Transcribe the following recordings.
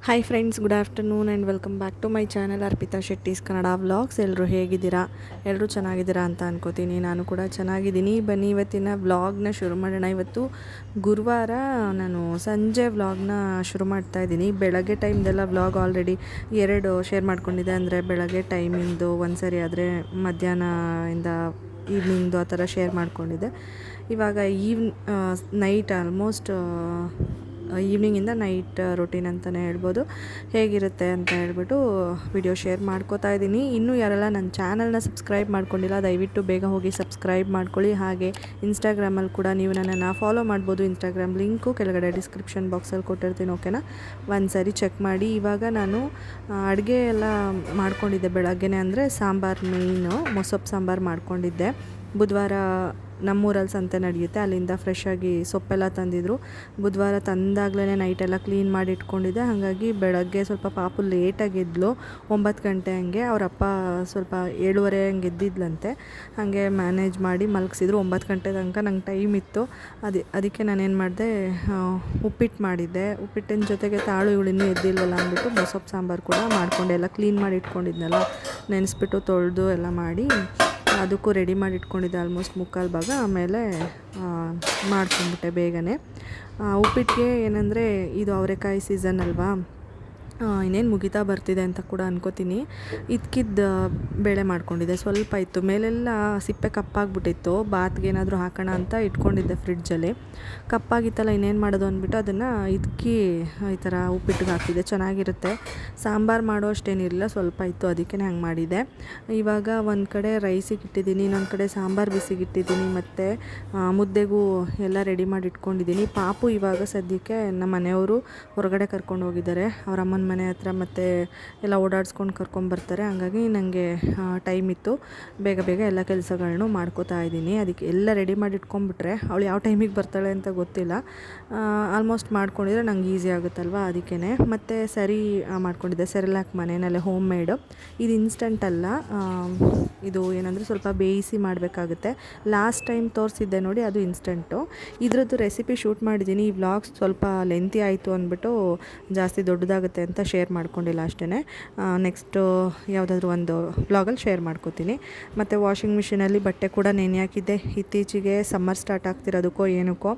Hi friends, good afternoon and welcome back to my channel Arpita Shetty's Kannada vlogs. ಎಲ್ಲರೂ ಹೇಗಿದ್ದೀರಾ? ಎಲ್ಲರೂ ಚೆನ್ನಾಗಿದ್ದೀರಾ ಅಂತ ಅನ್ಕೋತೀನಿ. ನಾನು ಕೂಡ ಚೆನ್ನಾಗಿದ್ದೀನಿ. ಬನ್ನಿ ಇವತ್ತಿನ ವ್ಲಾಗ್ನ ಶುರು ಮಾಡೋಣ. ಇವತ್ತು ಗುರುವಾರ ನಾನು ಸಂಜೆ ವ್ಲಾಗ್ನ ಶುರು ಮಾಡ್ತಾ ಇದ್ದೀನಿ. ಬೆಳಗ್ಗೆ ಟೈಮ್ದೆಲ್ಲ ವ್ಲಾಗ್ ಆಲ್ರೆಡಿ 2 ಶೇರ್ ಮಾಡ್ಕೊಂಡಿದ್ದೆ. ಅಂದರೆ ಬೆಳಗ್ಗೆ ಟೈಮಿಂದು ಒಂದು ಸರಿ, ಆದರೆ ಮಧ್ಯಾಹ್ನದಿಂದ ಈವ್ನಿಂಗ್ದು ಆ ಥರ ಶೇರ್ ಮಾಡ್ಕೊಂಡಿದ್ದೆ. ಇವಾಗ ನೈಟ್ ಆಲ್ಮೋಸ್ಟ್ ಈವ್ನಿಂಗಿಂದ ನೈಟ್ ರೊಟೀನ್ ಅಂತಲೇ ಹೇಳ್ಬೋದು, ಹೇಗಿರುತ್ತೆ ಅಂತ ಹೇಳ್ಬಿಟ್ಟು ವಿಡಿಯೋ ಶೇರ್ ಮಾಡ್ಕೋತಾ ಇದ್ದೀನಿ. ಇನ್ನೂ ಯಾರೆಲ್ಲ ನನ್ನ ಚಾನಲ್ನ ಸಬ್ಸ್ಕ್ರೈಬ್ ಮಾಡ್ಕೊಂಡಿಲ್ಲ, ದಯವಿಟ್ಟು ಬೇಗ ಹೋಗಿ ಸಬ್ಸ್ಕ್ರೈಬ್ ಮಾಡ್ಕೊಳ್ಳಿ. ಹಾಗೆ ಇನ್ಸ್ಟಾಗ್ರಾಮಲ್ಲಿ ಕೂಡ ನೀವು ನನ್ನನ್ನು ಫಾಲೋ ಮಾಡ್ಬೋದು. ಇನ್ಸ್ಟಾಗ್ರಾಮ್ ಲಿಂಕು ಕೆಳಗಡೆ ಡಿಸ್ಕ್ರಿಪ್ಷನ್ ಬಾಕ್ಸಲ್ಲಿ ಕೊಟ್ಟಿರ್ತೀನಿ, ಓಕೆನಾ? ಒಂದು ಸಾರಿ ಚೆಕ್ ಮಾಡಿ. ಇವಾಗ ನಾನು ಅಡುಗೆ ಎಲ್ಲ ಮಾಡ್ಕೊಂಡಿದ್ದೆ ಬೆಳಗ್ಗೆನೇ. ಅಂದರೆ ಸಾಂಬಾರು, ಮೇಯ್ನು ಮೊಸಪ್ಪು ಸಾಂಬಾರು ಮಾಡ್ಕೊಂಡಿದ್ದೆ. ಬುಧವಾರ ನಮ್ಮೂರಲ್ಲಿ ಸಂತೆ ನಡೆಯುತ್ತೆ, ಅಲ್ಲಿಂದ ಫ್ರೆಶ್ಶಾಗಿ ಸೊಪ್ಪೆಲ್ಲ ತಂದಿದ್ರು. ಬುಧವಾರ ತಂದಾಗಲೇ ನೈಟೆಲ್ಲ ಕ್ಲೀನ್ ಮಾಡಿ ಇಟ್ಕೊಂಡಿದ್ದೆ. ಹಾಗಾಗಿ ಬೆಳಗ್ಗೆ ಸ್ವಲ್ಪ ಪಾಪು ಲೇಟಾಗಿ ಎದ್ಲು, 9 ಗಂಟೆ ಹಂಗೆ. ಅವರಪ್ಪ ಸ್ವಲ್ಪ 7:30 ಹಂಗೆ ಎದ್ದಿದ್ಲಂತೆ. ಹಾಗೆ ಮ್ಯಾನೇಜ್ ಮಾಡಿ ಮಲಗಿಸಿದ್ರು. 9 ಗಂಟೆ ತನಕ ನಂಗೆ ಟೈಮ್ ಇತ್ತು. ಅದಕ್ಕೆ ನಾನೇನು ಮಾಡಿದೆ, ಉಪ್ಪಿಟ್ಟು ಮಾಡಿದ್ದೆ. ಉಪ್ಪಿಟ್ಟಿನ ಜೊತೆಗೆ ತಾಳು ಇವಳಿನ್ನೂ ಎದ್ದಿಲ್ವಲ್ಲ ಅಂದ್ಬಿಟ್ಟು ಮೊಸಪ್ಪು ಸಾಂಬಾರು ಕೂಡ ಮಾಡಿಕೊಂಡೆ. ಎಲ್ಲ ಕ್ಲೀನ್ ಮಾಡಿ ಇಟ್ಕೊಂಡಿದ್ನಲ್ಲ, ನೆನೆಸ್ಬಿಟ್ಟು ತೊಳೆದು ಎಲ್ಲ ಮಾಡಿ ಅದಕ್ಕೂ ರೆಡಿ ಮಾಡಿ ಇಟ್ಕೊಂಡಿದ್ದೆ ಆಲ್ಮೋಸ್ಟ್ 3/4 ಭಾಗ. ಆಮೇಲೆ ಮಾಡ್ಕೊಂಡ್ಬಿಟ್ಟೆ ಬೇಗನೆ. ಉಪ್ಪಿಟ್ಟಿಗೆ ಏನಂದರೆ ಇದು ಅವರೆಕಾಯಿ ಸೀಸನ್ ಅಲ್ವಾ, ಇನ್ನೇನು ಮುಗಿತಾ ಬರ್ತಿದೆ ಅಂತ ಕೂಡ ಅನ್ಕೋತೀನಿ. ಇದಕ್ಕಿದ್ದ ಬೇಳೆ ಮಾಡ್ಕೊಂಡಿದ್ದೆ. ಸ್ವಲ್ಪ ಇತ್ತು, ಮೇಲೆಲ್ಲ ಸಿಪ್ಪೆ ಕಪ್ಪಾಗಿಬಿಟ್ಟಿತ್ತು. ಬಾತ್ಗೆ ಏನಾದರೂ ಹಾಕೋಣ ಅಂತ ಇಟ್ಕೊಂಡಿದ್ದೆ ಫ್ರಿಡ್ಜಲ್ಲಿ. ಕಪ್ಪಾಗಿತ್ತಲ್ಲ, ಇನ್ನೇನು ಮಾಡೋದು ಅಂದ್ಬಿಟ್ಟು ಅದನ್ನು ಇದಕ್ಕೆ ಈ ಥರ ಉಪ್ಪಿಟ್ಟಿಗೆ ಹಾಕಿದ್ದೆ. ಚೆನ್ನಾಗಿರುತ್ತೆ. ಸಾಂಬಾರು ಮಾಡೋ ಅಷ್ಟೇನಿರಲಿಲ್ಲ, ಸ್ವಲ್ಪ ಇತ್ತು, ಅದಕ್ಕೆ ಹಂಗೆ ಮಾಡಿದ್ದೆ. ಇವಾಗ ಒಂದು ಕಡೆ ರೈಸಿಗೆ ಇಟ್ಟಿದ್ದೀನಿ, ಇನ್ನೊಂದು ಕಡೆ ಸಾಂಬಾರು ಬಿಸಿಗೆ ಇಟ್ಟಿದ್ದೀನಿ, ಮತ್ತು ಮುದ್ದೆಗೂ ಎಲ್ಲ ರೆಡಿ ಮಾಡಿ ಇಟ್ಕೊಂಡಿದ್ದೀನಿ. ಪಾಪು ಇವಾಗ ಸದ್ಯಕ್ಕೆ ನಮ್ಮ ಮನೆಯವರು ಹೊರಗಡೆ ಕರ್ಕೊಂಡು ಹೋಗಿದ್ದಾರೆ, ಅವ್ರ ಅಮ್ಮನ ಮನೆ ಹತ್ರ, ಮತ್ತು ಎಲ್ಲ ಓಡಾಡಿಸ್ಕೊಂಡು ಕರ್ಕೊಂಬರ್ತಾರೆ. ಹಂಗಾಗಿ ನನಗೆ ಟೈಮ್ ಇತ್ತು, ಬೇಗ ಬೇಗ ಎಲ್ಲ ಕೆಲಸಗಳನ್ನೂ ಮಾಡ್ಕೋತಾ ಇದ್ದೀನಿ. ಅದಕ್ಕೆ ಎಲ್ಲ ರೆಡಿ ಮಾಡಿ ಇಟ್ಕೊಂಡ್ಬಿಟ್ರೆ ಅವಳು ಯಾವ ಟೈಮಿಗೆ ಬರ್ತಾಳೆ ಅಂತ ಗೊತ್ತಿಲ್ಲ. ಆಲ್ಮೋಸ್ಟ್ ಮಾಡ್ಕೊಂಡಿದ್ರೆ ನಂಗೆ ಈಸಿ ಆಗುತ್ತಲ್ವ, ಅದಕ್ಕೇ. ಮತ್ತು ಸರಿ ಮಾಡ್ಕೊಂಡಿದ್ದೆ, ಸೆರೆಲಾಕ್ ಮನೆಯಲ್ಲೇ ಹೋಮ್ ಮೇಡು. ಇದು ಇನ್ಸ್ಟಂಟ್ ಅಲ್ಲ, ಇದು ಏನಂದರೆ ಸ್ವಲ್ಪ ಬೇಯಿಸಿ ಮಾಡಬೇಕಾಗುತ್ತೆ. ಲಾಸ್ಟ್ ಟೈಮ್ ತೋರಿಸಿದ್ದೆ ನೋಡಿ, ಅದು ಇನ್ಸ್ಟಂಟು. ಇದರದ್ದು ರೆಸಿಪಿ ಶೂಟ್ ಮಾಡಿದ್ದೀನಿ. ಈ ವ್ಲಾಗ್ಸ್ ಸ್ವಲ್ಪ ಲೆಂತಿ ಆಯಿತು ಅಂದ್ಬಿಟ್ಟು ಜಾಸ್ತಿ ದೊಡ್ಡದಾಗುತ್ತೆ ಅಂತ ಶೇರ್ ಮಾಡ್ಕೊಂಡಿಲ್ಲ ಅಷ್ಟೇ. ನೆಕ್ಸ್ಟು ಯಾವುದಾದ್ರೂ ಒಂದು ವ್ಲಾಗಲ್ಲಿ ಶೇರ್ ಮಾಡ್ಕೋತೀನಿ. ಮತ್ತು ವಾಷಿಂಗ್ ಮಿಷಿನಲ್ಲಿ ಬಟ್ಟೆ ಕೂಡ ನೆನೆ ಹಾಕಿದ್ದೆ. ಇತ್ತೀಚೆಗೆ ಸಮ್ಮರ್ ಸ್ಟಾರ್ಟ್ ಆಗ್ತಿರೋದಕ್ಕೋ ಏನಕ್ಕೋ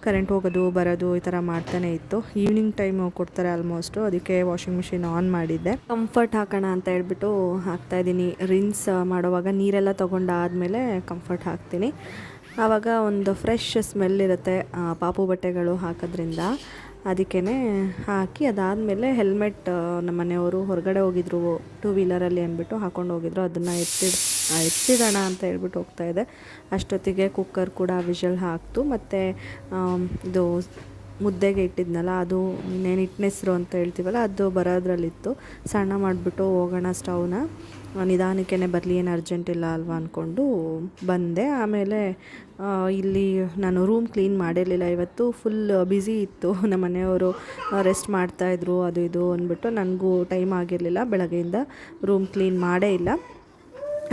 ಕರೆಂಟ್ ಹೋಗೋದು ಬರೋದು ಈ ಥರ ಮಾಡ್ತಾನೆ ಇತ್ತು. ಈವ್ನಿಂಗ್ ಟೈಮು ಕೊಡ್ತಾರೆ ಆಲ್ಮೋಸ್ಟು, ಅದಕ್ಕೆ ವಾಷಿಂಗ್ ಮಿಷಿನ್ ಆನ್ ಮಾಡಿದ್ದೆ. ಕಂಫರ್ಟ್ ಹಾಕೋಣ ಅಂತ ಹೇಳ್ಬಿಟ್ಟು ಹಾಕ್ತಾಯಿದ್ದೀನಿ. ರಿನ್ಸ್ ಮಾಡೋವಾಗ ನೀರೆಲ್ಲ ತೊಗೊಂಡಾದಮೇಲೆ ಕಂಫರ್ಟ್ ಹಾಕ್ತೀನಿ. ಆವಾಗ ಒಂದು ಫ್ರೆಶ್ ಸ್ಮೆಲ್ ಇರುತ್ತೆ ಪಾಪು ಬಟ್ಟೆಗಳು ಹಾಕೋದ್ರಿಂದ. ಅದಕ್ಕೇ ಹಾಕಿ ಅದಾದಮೇಲೆ ಹೆಲ್ಮೆಟ್ ನಮ್ಮ ಮನೆಯವರು ಹೊರಗಡೆ ಹೋಗಿದ್ರು 2 ವೀಲರಲ್ಲಿ ಅಂದ್ಬಿಟ್ಟು ಹಾಕ್ಕೊಂಡು ಹೋಗಿದ್ರು. ಅದನ್ನು ಎತ್ತಿಡೋಣ ಅಂತ ಹೇಳ್ಬಿಟ್ಟು ಹೋಗ್ತಾಯಿದ್ದೆ. ಅಷ್ಟೊತ್ತಿಗೆ ಕುಕ್ಕರ್ ಕೂಡ ವಿಷಲ್ ಹಾಕ್ತು. ಮತ್ತು ಇದು ಮುದ್ದೆಗೆ ಇಟ್ಟಿದ್ನಲ್ಲ, ಅದು ಇನ್ನೇನು ಹಿಟ್ಟಿನೆಸ್ರು ಅಂತ ಹೇಳ್ತೀವಲ್ಲ, ಅದು ಬರೋದ್ರಲ್ಲಿತ್ತು. ಸಣ್ಣ ಮಾಡಿಬಿಟ್ಟು ಹೋಗೋಣ ಸ್ಟವ್ನ, ನಿಧಾನಕ್ಕೇ ಬರಲಿ, ಏನು ಅರ್ಜೆಂಟ್ ಇಲ್ಲ ಅಲ್ವಾ ಅಂದ್ಕೊಂಡು ಬಂದೆ. ಆಮೇಲೆ ಇಲ್ಲಿ ನಾನು ರೂಮ್ ಕ್ಲೀನ್ ಮಾಡಿರಲಿಲ್ಲ ಇವತ್ತು, ಫುಲ್ ಬ್ಯುಸಿ ಇತ್ತು. ನಮ್ಮ ಮನೆಯವರು ರೆಸ್ಟ್ ಮಾಡ್ತಾಯಿದ್ರು, ಅದು ಇದು ಅಂದ್ಬಿಟ್ಟು ನನಗೂ ಟೈಮ್ ಆಗಿರಲಿಲ್ಲ. ಬೆಳಗ್ಗೆಯಿಂದ ರೂಮ್ ಕ್ಲೀನ್ ಮಾಡೇ ಇಲ್ಲ.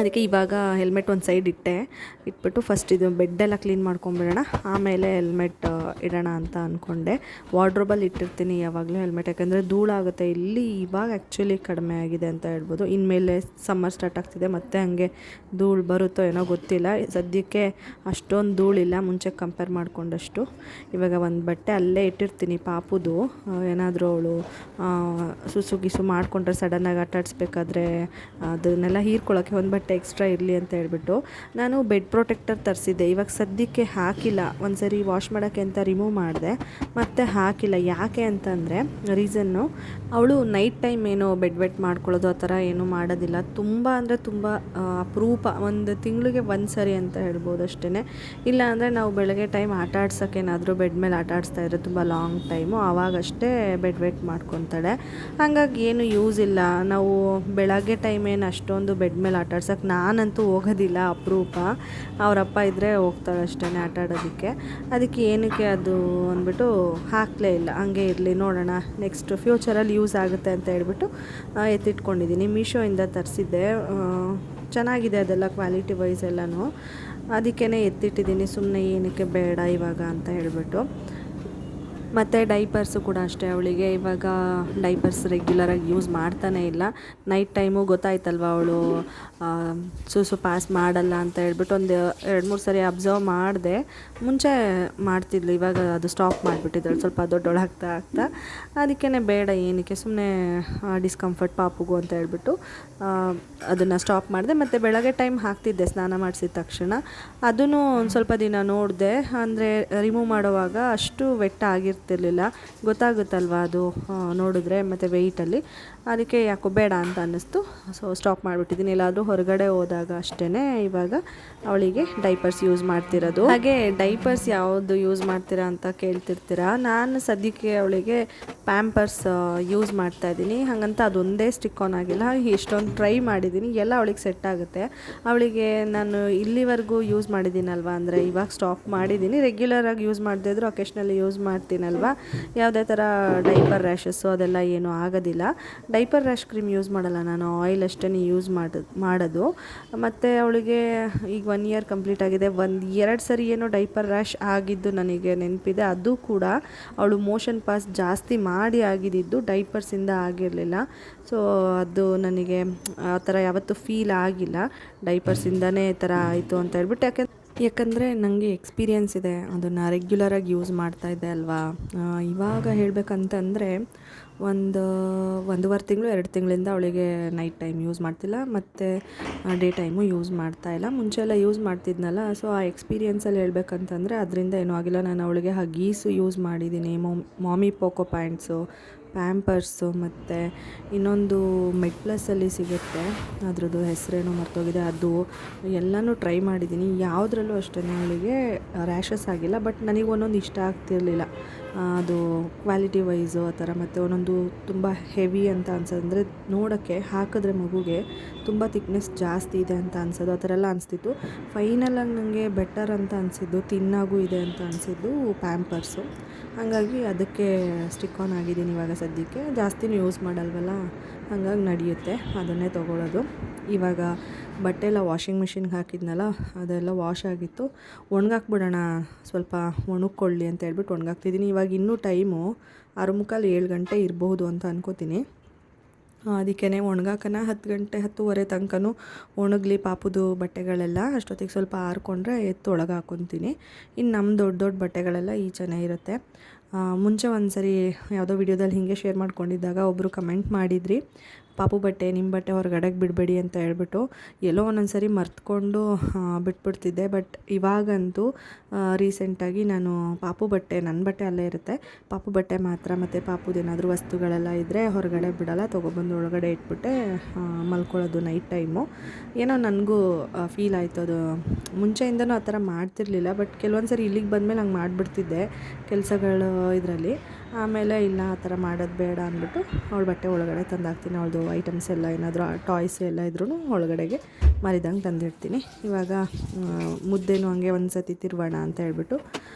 ಅದಕ್ಕೆ ಇವಾಗ ಹೆಲ್ಮೆಟ್ ಒಂದು ಸೈಡ್ ಇಟ್ಬಿಟ್ಟು ಫಸ್ಟ್ ಇದು ಬೆಡ್ಡೆಲ್ಲ ಕ್ಲೀನ್ ಮಾಡ್ಕೊಂಬಿಡೋಣ, ಆಮೇಲೆ ಹೆಲ್ಮೆಟ್ ಇಡೋಣ ಅಂತ ಅಂದ್ಕೊಂಡೆ. ವಾರ್ಡ್ರೋಬಲ್ಲಿ ಇಟ್ಟಿರ್ತೀನಿ ಯಾವಾಗಲೂ ಹೆಲ್ಮೆಟ್, ಯಾಕಂದರೆ ಧೂಳಾಗುತ್ತೆ. ಇಲ್ಲಿ ಇವಾಗ ಆ್ಯಕ್ಚುಲಿ ಕಡಿಮೆ ಆಗಿದೆ ಅಂತ ಹೇಳ್ಬೋದು. ಇನ್ಮೇಲೆ ಸಮ್ಮರ್ ಸ್ಟಾರ್ಟ್ ಆಗ್ತಿದೆ, ಮತ್ತು ಹಾಗೆ ಧೂಳು ಬರುತ್ತೋ ಏನೋ ಗೊತ್ತಿಲ್ಲ. ಸದ್ಯಕ್ಕೆ ಅಷ್ಟೊಂದು ಧೂಳಿಲ್ಲ ಮುಂಚೆ ಕಂಪೇರ್ ಮಾಡಿಕೊಂಡಷ್ಟು. ಇವಾಗ ಒಂದು ಬಟ್ಟೆ ಅಲ್ಲೇ ಇಟ್ಟಿರ್ತೀನಿ ಪಾಪುದು, ಏನಾದರೂ ಅವಳು ಸುಸು ಮಾಡಿಕೊಂಡ್ರೆ ಸಡನ್ನಾಗಿ ಆಟಾಡಿಸ್ಬೇಕಾದ್ರೆ ಅದನ್ನೆಲ್ಲ ಹೀರ್ಕೊಳ್ಳೋಕ್ಕೆ ಒಂದು ಬಟ್ಟೆ ಎಕ್ಸ್ಟ್ರಾ ಇರಲಿ ಅಂತ ಹೇಳ್ಬಿಟ್ಟು ನಾನು ಬೆಡ್ ಪ್ರೊಟೆಕ್ಟರ್ ತರಿಸಿದ್ದೆ. ಇವಾಗ ಸದ್ಯಕ್ಕೆ ಹಾಕಿಲ್ಲ, ಒಂದು ಸರಿ ವಾಶ್ ಮಾಡೋಕ್ಕೆ ಅಂತ ರಿಮೂವ್ ಮಾಡಿದೆ, ಮತ್ತು ಹಾಕಿಲ್ಲ. ಯಾಕೆ ಅಂತಂದರೆ ರೀಸನ್ನು, ಅವಳು ನೈಟ್ ಟೈಮ್ ಏನೋ ಬೆಡ್ ವೆಟ್ ಮಾಡ್ಕೊಳ್ಳೋದು ಆ ಥರ ಏನೂ ಮಾಡೋದಿಲ್ಲ. ತುಂಬ ಅಂದರೆ ತುಂಬ ಅಪರೂಪ, ಒಂದು ತಿಂಗಳಿಗೆ ಒಂದು ಸರಿ ಅಂತ ಹೇಳ್ಬೋದು ಅಷ್ಟೇ. ಇಲ್ಲ ಅಂದರೆ ನಾವು ಬೆಳಗ್ಗೆ ಟೈಮ್ ಆಟ ಆಡ್ಸೋಕ್ಕೇನಾದರೂ ಬೆಡ್ ಮೇಲೆ ಆಟ ಆಡಿಸ್ತಾಯಿದ್ರೆ ತುಂಬ ಲಾಂಗ್ ಟೈಮು, ಆವಾಗಷ್ಟೇ ಬೆಡ್ ವೆಟ್ ಮಾಡ್ಕೊತಾಳೆ. ಹಾಗಾಗಿ ಏನು ಯೂಸ್ ಇಲ್ಲ. ನಾವು ಬೆಳಗ್ಗೆ ಟೈಮ್ ಏನು ಅಷ್ಟೊಂದು ಬೆಡ್ ಮೇಲೆ ಆಟ ಆಡ್ಸೋಕ್ಕೆ ನಾನಂತೂ ಹೋಗೋದಿಲ್ಲ, ಅಪರೂಪ. ಅವರಪ್ಪ ಇದ್ದರೆ ಹೋಗ್ತಾಳೆ ಅಷ್ಟೇ ಆಟ ಆಡೋದಕ್ಕೆ. ಅದಕ್ಕೆ ಏನಕ್ಕೆ ಅದು ಅಂದ್ಬಿಟ್ಟು ಹಾಕಲೇ ಇಲ್ಲ, ಹಂಗೆ ಇರಲಿ ನೋಡೋಣ, ನೆಕ್ಸ್ಟ್ ಫ್ಯೂಚರಲ್ಲಿ ಯೂಸ್ ಆಗುತ್ತೆ ಅಂತ ಹೇಳ್ಬಿಟ್ಟು ಎತ್ತಿಟ್ಕೊಂಡಿದ್ದೀನಿ. ಮೀಶೋಯಿಂದ ತರಿಸಿದ್ದೆ, ಚೆನ್ನಾಗಿದೆ ಅದೆಲ್ಲ ಕ್ವಾಲಿಟಿ ವೈಸ್ ಎಲ್ಲನೂ. ಅದಕ್ಕೇ ಎತ್ತಿಟ್ಟಿದ್ದೀನಿ, ಸುಮ್ಮನೆ ಏನಕ್ಕೆ ಬೇಡ ಇವಾಗ ಅಂತ ಹೇಳ್ಬಿಟ್ಟು. ಮತ್ತು ಡೈಪರ್ಸು ಕೂಡ ಅಷ್ಟೇ, ಅವಳಿಗೆ ಇವಾಗ ಡೈಪರ್ಸ್ ರೆಗ್ಯುಲರಾಗಿ ಯೂಸ್ ಮಾಡ್ತಾನೇ ಇಲ್ಲ. ನೈಟ್ ಟೈಮು ಗೊತ್ತಾಯ್ತಲ್ವ ಅವಳು ಸೂಸು ಪಾಸ್ ಮಾಡಲ್ಲ ಅಂತ ಹೇಳ್ಬಿಟ್ಟು ಒಂದು 2-3 ಸರಿ ಅಬ್ಸರ್ವ್ ಮಾಡಿದೆ. ಮುಂಚೆ ಮಾಡ್ತಿದ್ಲು, ಇವಾಗ ಅದು ಸ್ಟಾಪ್ ಮಾಡಿಬಿಟ್ಟಿದ್ದಾಳೆ ಸ್ವಲ್ಪ ದೊಡ್ಡೋಳಾಗ್ತಾ ಅದಕ್ಕೇ ಬೇಡ ಏನಕ್ಕೆ ಸುಮ್ಮನೆ ಡಿಸ್ಕಂಫರ್ಟ್ ಪಾಪುಗೂ ಅಂತ ಹೇಳ್ಬಿಟ್ಟು ಅದನ್ನು ಸ್ಟಾಪ್ ಮಾಡಿದೆ. ಮತ್ತು ಬೆಳಗ್ಗೆ ಟೈಮ್ ಹಾಕ್ತಿದ್ದೆ ಸ್ನಾನ ಮಾಡಿಸಿದ ತಕ್ಷಣ. ಅದನ್ನು ಒಂದು ಸ್ವಲ್ಪ ದಿನ ನೋಡಿದೆ, ಅಂದರೆ ರಿಮೂವ್ ಮಾಡುವಾಗ ಅಷ್ಟು ವೆಟ್ ಆಗಿರ್ತಿರ್ಲಿಲ್ಲ, ಗೊತ್ತಾಗುತ್ತಲ್ವ ಅದು ನೋಡಿದ್ರೆ ಮತ್ತು ವೆಯ್ಟಲ್ಲಿ. ಅದಕ್ಕೆ ಯಾಕೋ ಬೇಡ ಅಂತ ಅನ್ನಿಸ್ತು, ಸೊ ಸ್ಟಾಪ್ ಮಾಡಿಬಿಟ್ಟಿದ್ದೀನಿ. ಎಲ್ಲಾದರೂ ಹೊರಗಡೆ ಹೋದಾಗ ಅಷ್ಟೇ ಇವಾಗ ಅವಳಿಗೆ ಡೈಪರ್ಸ್ ಯೂಸ್ ಮಾಡ್ತಿರೋದು. ಹಾಗೆ ಡೈಪರ್ಸ್ ಯಾವುದು ಯೂಸ್ ಮಾಡ್ತೀರಾ ಅಂತ ಕೇಳ್ತಿರ್ತೀರಾ. ನಾನು ಸದ್ಯಕ್ಕೆ ಅವಳಿಗೆ ಪ್ಯಾಂಪರ್ಸ್ ಯೂಸ್ ಮಾಡ್ತಾಯಿದ್ದೀನಿ. ಹಾಗಂತ ಅದೊಂದೇ ಸ್ಟಿಕ್ ಆನ್ ಆಗಿಲ್ಲ, ಎಷ್ಟೊಂದು ಟ್ರೈ ಮಾಡಿದ್ದೀನಿ, ಎಲ್ಲ ಅವಳಿಗೆ ಸೆಟ್ ಆಗುತ್ತೆ. ಅವಳಿಗೆ ನಾನು ಇಲ್ಲಿವರೆಗೂ ಯೂಸ್ ಮಾಡಿದ್ದೀನಲ್ವ, ಅಂದರೆ ಇವಾಗ ಸ್ಟಾಪ್ ಮಾಡಿದ್ದೀನಿ, ರೆಗ್ಯುಲರಾಗಿ ಯೂಸ್ ಮಾಡದೇ ಇದ್ದರೂ ಒಕೇಶ್ನಲ್ಲಿ ಯೂಸ್ ಮಾಡ್ತೀನಲ್ವ, ಯಾವುದೇ ಥರ ಡೈಪರ್ ರ್ಯಾಷಸ್ಸು ಅದೆಲ್ಲ ಏನೂ ಆಗೋದಿಲ್ಲ. ಡೈಪರ್ ರ್ಯಾಶ್ ಕ್ರೀಮ್ ಯೂಸ್ ಮಾಡಲ್ಲ ನಾನು, ಆಯಿಲ್ ಅಷ್ಟೇ ಯೂಸ್ ಮಾಡೋದು. ಮತ್ತು ಅವಳಿಗೆ ಈಗ 1 ಇಯರ್ ಕಂಪ್ಲೀಟ್ ಆಗಿದೆ. 1-2 ಸರಿ ಏನೋ ಡೈಪರ್ ರ್ಯಾಶ್ ಆಗಿದ್ದು ನನಗೆ ನೆನಪಿದೆ. ಅದು ಕೂಡ ಅವಳು ಮೋಷನ್ ಪಾಸ್ ಜಾಸ್ತಿ ಮಾಡಿ ಆಗಿದ್ದು, ಡೈಪರ್ಸಿಂದ ಆಗಿರಲಿಲ್ಲ. ಸೊ ಅದು ನನಗೆ ಆ ಥರ ಯಾವತ್ತೂ ಫೀಲ್ ಆಗಿಲ್ಲ, ಡೈಪರ್ಸಿಂದನೇ ಈ ಥರ ಆಯಿತು ಅಂತ ಹೇಳ್ಬಿಟ್ಟು. ಯಾಕಂದರೆ ನನಗೆ ಎಕ್ಸ್ಪೀರಿಯೆನ್ಸ್ ಇದೆ, ಅದನ್ನು ರೆಗ್ಯುಲರಾಗಿ ಯೂಸ್ ಮಾಡ್ತಾಯಿದ್ದೆ ಅಲ್ವಾ. ಇವಾಗ ಹೇಳಬೇಕಂತಂದರೆ 1-1.5 ತಿಂಗಳು 2 ತಿಂಗಳಿಂದ ಅವಳಿಗೆ ನೈಟ್ ಟೈಮ್ ಯೂಸ್ ಮಾಡ್ತಿಲ್ಲ, ಮತ್ತು ಡೇ ಟೈಮು ಯೂಸ್ ಮಾಡ್ತಾಯಿಲ್ಲ. ಮುಂಚೆ ಎಲ್ಲ ಯೂಸ್ ಮಾಡ್ತಿದ್ನಲ್ಲ, ಸೊ ಆ ಎಕ್ಸ್ಪೀರಿಯೆನ್ಸಲ್ಲಿ ಹೇಳ್ಬೇಕಂತಂದರೆ ಅದರಿಂದ ಏನೂ ಆಗಿಲ್ಲ. ನಾನು ಅವಳಿಗೆ ಹಗೀಸು ಯೂಸ್ ಮಾಡಿದ್ದೀನಿ, ಮಾಮಿ ಪೋಕೋ ಪ್ಯಾಂಟ್ಸು, ಪ್ಯಾಂಪರ್ಸು, ಮತ್ತು ಇನ್ನೊಂದು ಮೆಡ್ ಪ್ಲಸ್ಸಲ್ಲಿ ಸಿಗುತ್ತೆ, ಅದ್ರದ್ದು ಹೆಸರೇನೋ ಮರ್ತೋಗಿದೆ, ಅದು ಎಲ್ಲನೂ ಟ್ರೈ ಮಾಡಿದ್ದೀನಿ. ಯಾವುದ್ರಲ್ಲೂ ಅಷ್ಟೇ ಅವಳಿಗೆ ರ್ಯಾಷಸ್ ಆಗಿಲ್ಲ. ಬಟ್ ನನಗೆ ಒಂದೊಂದು ಇಷ್ಟ ಆಗ್ತಿರಲಿಲ್ಲ, ಅದು ಕ್ವಾಲಿಟಿ ವೈಸು ಆ ಥರ. ಮತ್ತು ಒಂದೊಂದು ತುಂಬ ಹೆವಿ ಅಂತ ಅನ್ಸೋದು, ಅಂದರೆ ನೋಡೋಕ್ಕೆ ಹಾಕಿದ್ರೆ ಮಗುಗೆ ತುಂಬ ಥಿಕ್ನೆಸ್ ಜಾಸ್ತಿ ಇದೆ ಅಂತ ಅನ್ಸೋದು, ಆ ಥರ ಎಲ್ಲ ಅನಿಸ್ತಿತ್ತು. ಫೈನಲಾಗಿ ನನಗೆ ಬೆಟರ್ ಅಂತ ಅನಿಸಿದ್ದು, ತಿನ್ನಾಗೂ ಇದೆ ಅಂತ ಅನಿಸಿದ್ದು ಪ್ಯಾಂಪರ್ಸು. ಹಾಗಾಗಿ ಅದಕ್ಕೆ ಸ್ಟಿಕ್ ಆನ್ ಆಗಿದ್ದೀನಿ ಇವಾಗ ಸದ್ಯಕ್ಕೆ. ಜಾಸ್ತಿನೂ ಯೂಸ್ ಮಾಡಲ್ವಲ್ಲ, ಹಾಗಾಗಿ ನಡೆಯುತ್ತೆ, ಅದನ್ನೇ ತೊಗೊಳ್ಳೋದು. ಇವಾಗ ಬಟ್ಟೆ ಎಲ್ಲ ವಾಷಿಂಗ್ ಮಿಷಿನ್ಗೆ ಹಾಕಿದ್ನಲ್ಲ, ಅದೆಲ್ಲ ವಾಶ್ ಆಗಿತ್ತು, ಒಣಗಾಕ್ಬಿಡೋಣ ಸ್ವಲ್ಪ ಒಣಗ್ಕೊಳ್ಳಿ ಅಂತ ಹೇಳ್ಬಿಟ್ಟು ಒಣಗಾಕ್ತಿದ್ದೀನಿ. ಇವಾಗ ಇನ್ನೂ ಟೈಮು 6:45-7 ಗಂಟೆ ಇರಬಹುದು ಅಂತ ಅನ್ಕೋತೀನಿ. ಅದಕ್ಕೇ ಒಣಗಾಕನ 10 ಗಂಟೆ 10:30 ತನಕನೂ ಒಣಗಲಿ ಪಾಪುದು ಬಟ್ಟೆಗಳೆಲ್ಲ. ಅಷ್ಟೊತ್ತಿಗೆ ಸ್ವಲ್ಪ ಆರಿಕೊಂಡ್ರೆ ಎತ್ತು ಒಳಗೆ ಹಾಕ್ಕೊತೀನಿ. ಇನ್ನು ನಮ್ಮ ದೊಡ್ಡ ಬಟ್ಟೆಗಳೆಲ್ಲ ಈಚೆನೇ ಇರುತ್ತೆ. ಮುಂಚೆ ಒಂದು ಸರಿ ಯಾವುದೋ ವಿಡಿಯೋದಲ್ಲಿ ಹೀಗೆ ಶೇರ್ ಮಾಡ್ಕೊಂಡಿದ್ದಾಗ ಒಬ್ಬರು ಕಮೆಂಟ್ ಮಾಡಿದ್ರಿ, ಪಾಪು ಬಟ್ಟೆ ನಿಮ್ಮ ಬಟ್ಟೆ ಹೊರಗಡೆಗೆ ಬಿಡಬೇಡಿ ಅಂತ ಹೇಳ್ಬಿಟ್ಟು. ಎಲ್ಲೋ ಒಂದೊಂದು ಸರಿ ಮರ್ತ್ಕೊಂಡು ಬಿಟ್ಬಿಡ್ತಿದ್ದೆ. ಬಟ್ ಇವಾಗಂತೂ ರೀಸೆಂಟಾಗಿ ನಾನು ಪಾಪು ಬಟ್ಟೆ, ನನ್ನ ಬಟ್ಟೆ ಅಲ್ಲೇ ಇರುತ್ತೆ, ಪಾಪು ಬಟ್ಟೆ ಮಾತ್ರ, ಮತ್ತು ಪಾಪುದೇನಾದರೂ ವಸ್ತುಗಳೆಲ್ಲ ಇದ್ದರೆ ಹೊರಗಡೆ ಬಿಡಲ್ಲ, ತೊಗೊಬಂದು ಒಳಗಡೆ ಇಟ್ಬಿಟ್ಟೆ ಮಲ್ಕೊಳ್ಳೋದು ನೈಟ್ ಟೈಮು. ಏನೋ ನನಗೂ ಫೀಲ್ ಆಯಿತು, ಅದು ಮುಂಚೆಯಿಂದನೂ ಆ ಥರ ಮಾಡ್ತಿರ್ಲಿಲ್ಲ. ಬಟ್ ಕೆಲವೊಂದು ಸರಿ ಇಲ್ಲಿಗೆ ಬಂದಮೇಲೆ ಹಂಗೆ ಮಾಡಿಬಿಡ್ತಿದ್ದೆ ಕೆಲಸಗಳು ಇದರಲ್ಲಿ. ಆಮೇಲೆ ಇಲ್ಲ, ಆ ಥರ ಮಾಡೋದು ಬೇಡ ಅಂದ್ಬಿಟ್ಟು ಅವಳ ಬಟ್ಟೆ ಒಳಗಡೆ ತಂದಾಕ್ತೀನಿ. ಅವಳದು ಐಟಮ್ಸ್ ಎಲ್ಲ ಏನಾದರೂ ಟಾಯ್ಸ್ ಎಲ್ಲ ಇದ್ರೂ ಒಳಗಡೆಗೆ ಮರಿದಂಗೆ ತಂದಿಡ್ತೀನಿ. ಇವಾಗ ಮುದ್ದೆನೂ ಹಂಗೆ ಒಂದು ಸತಿ ತಿರುವೋಣ ಅಂತ ಹೇಳ್ಬಿಟ್ಟು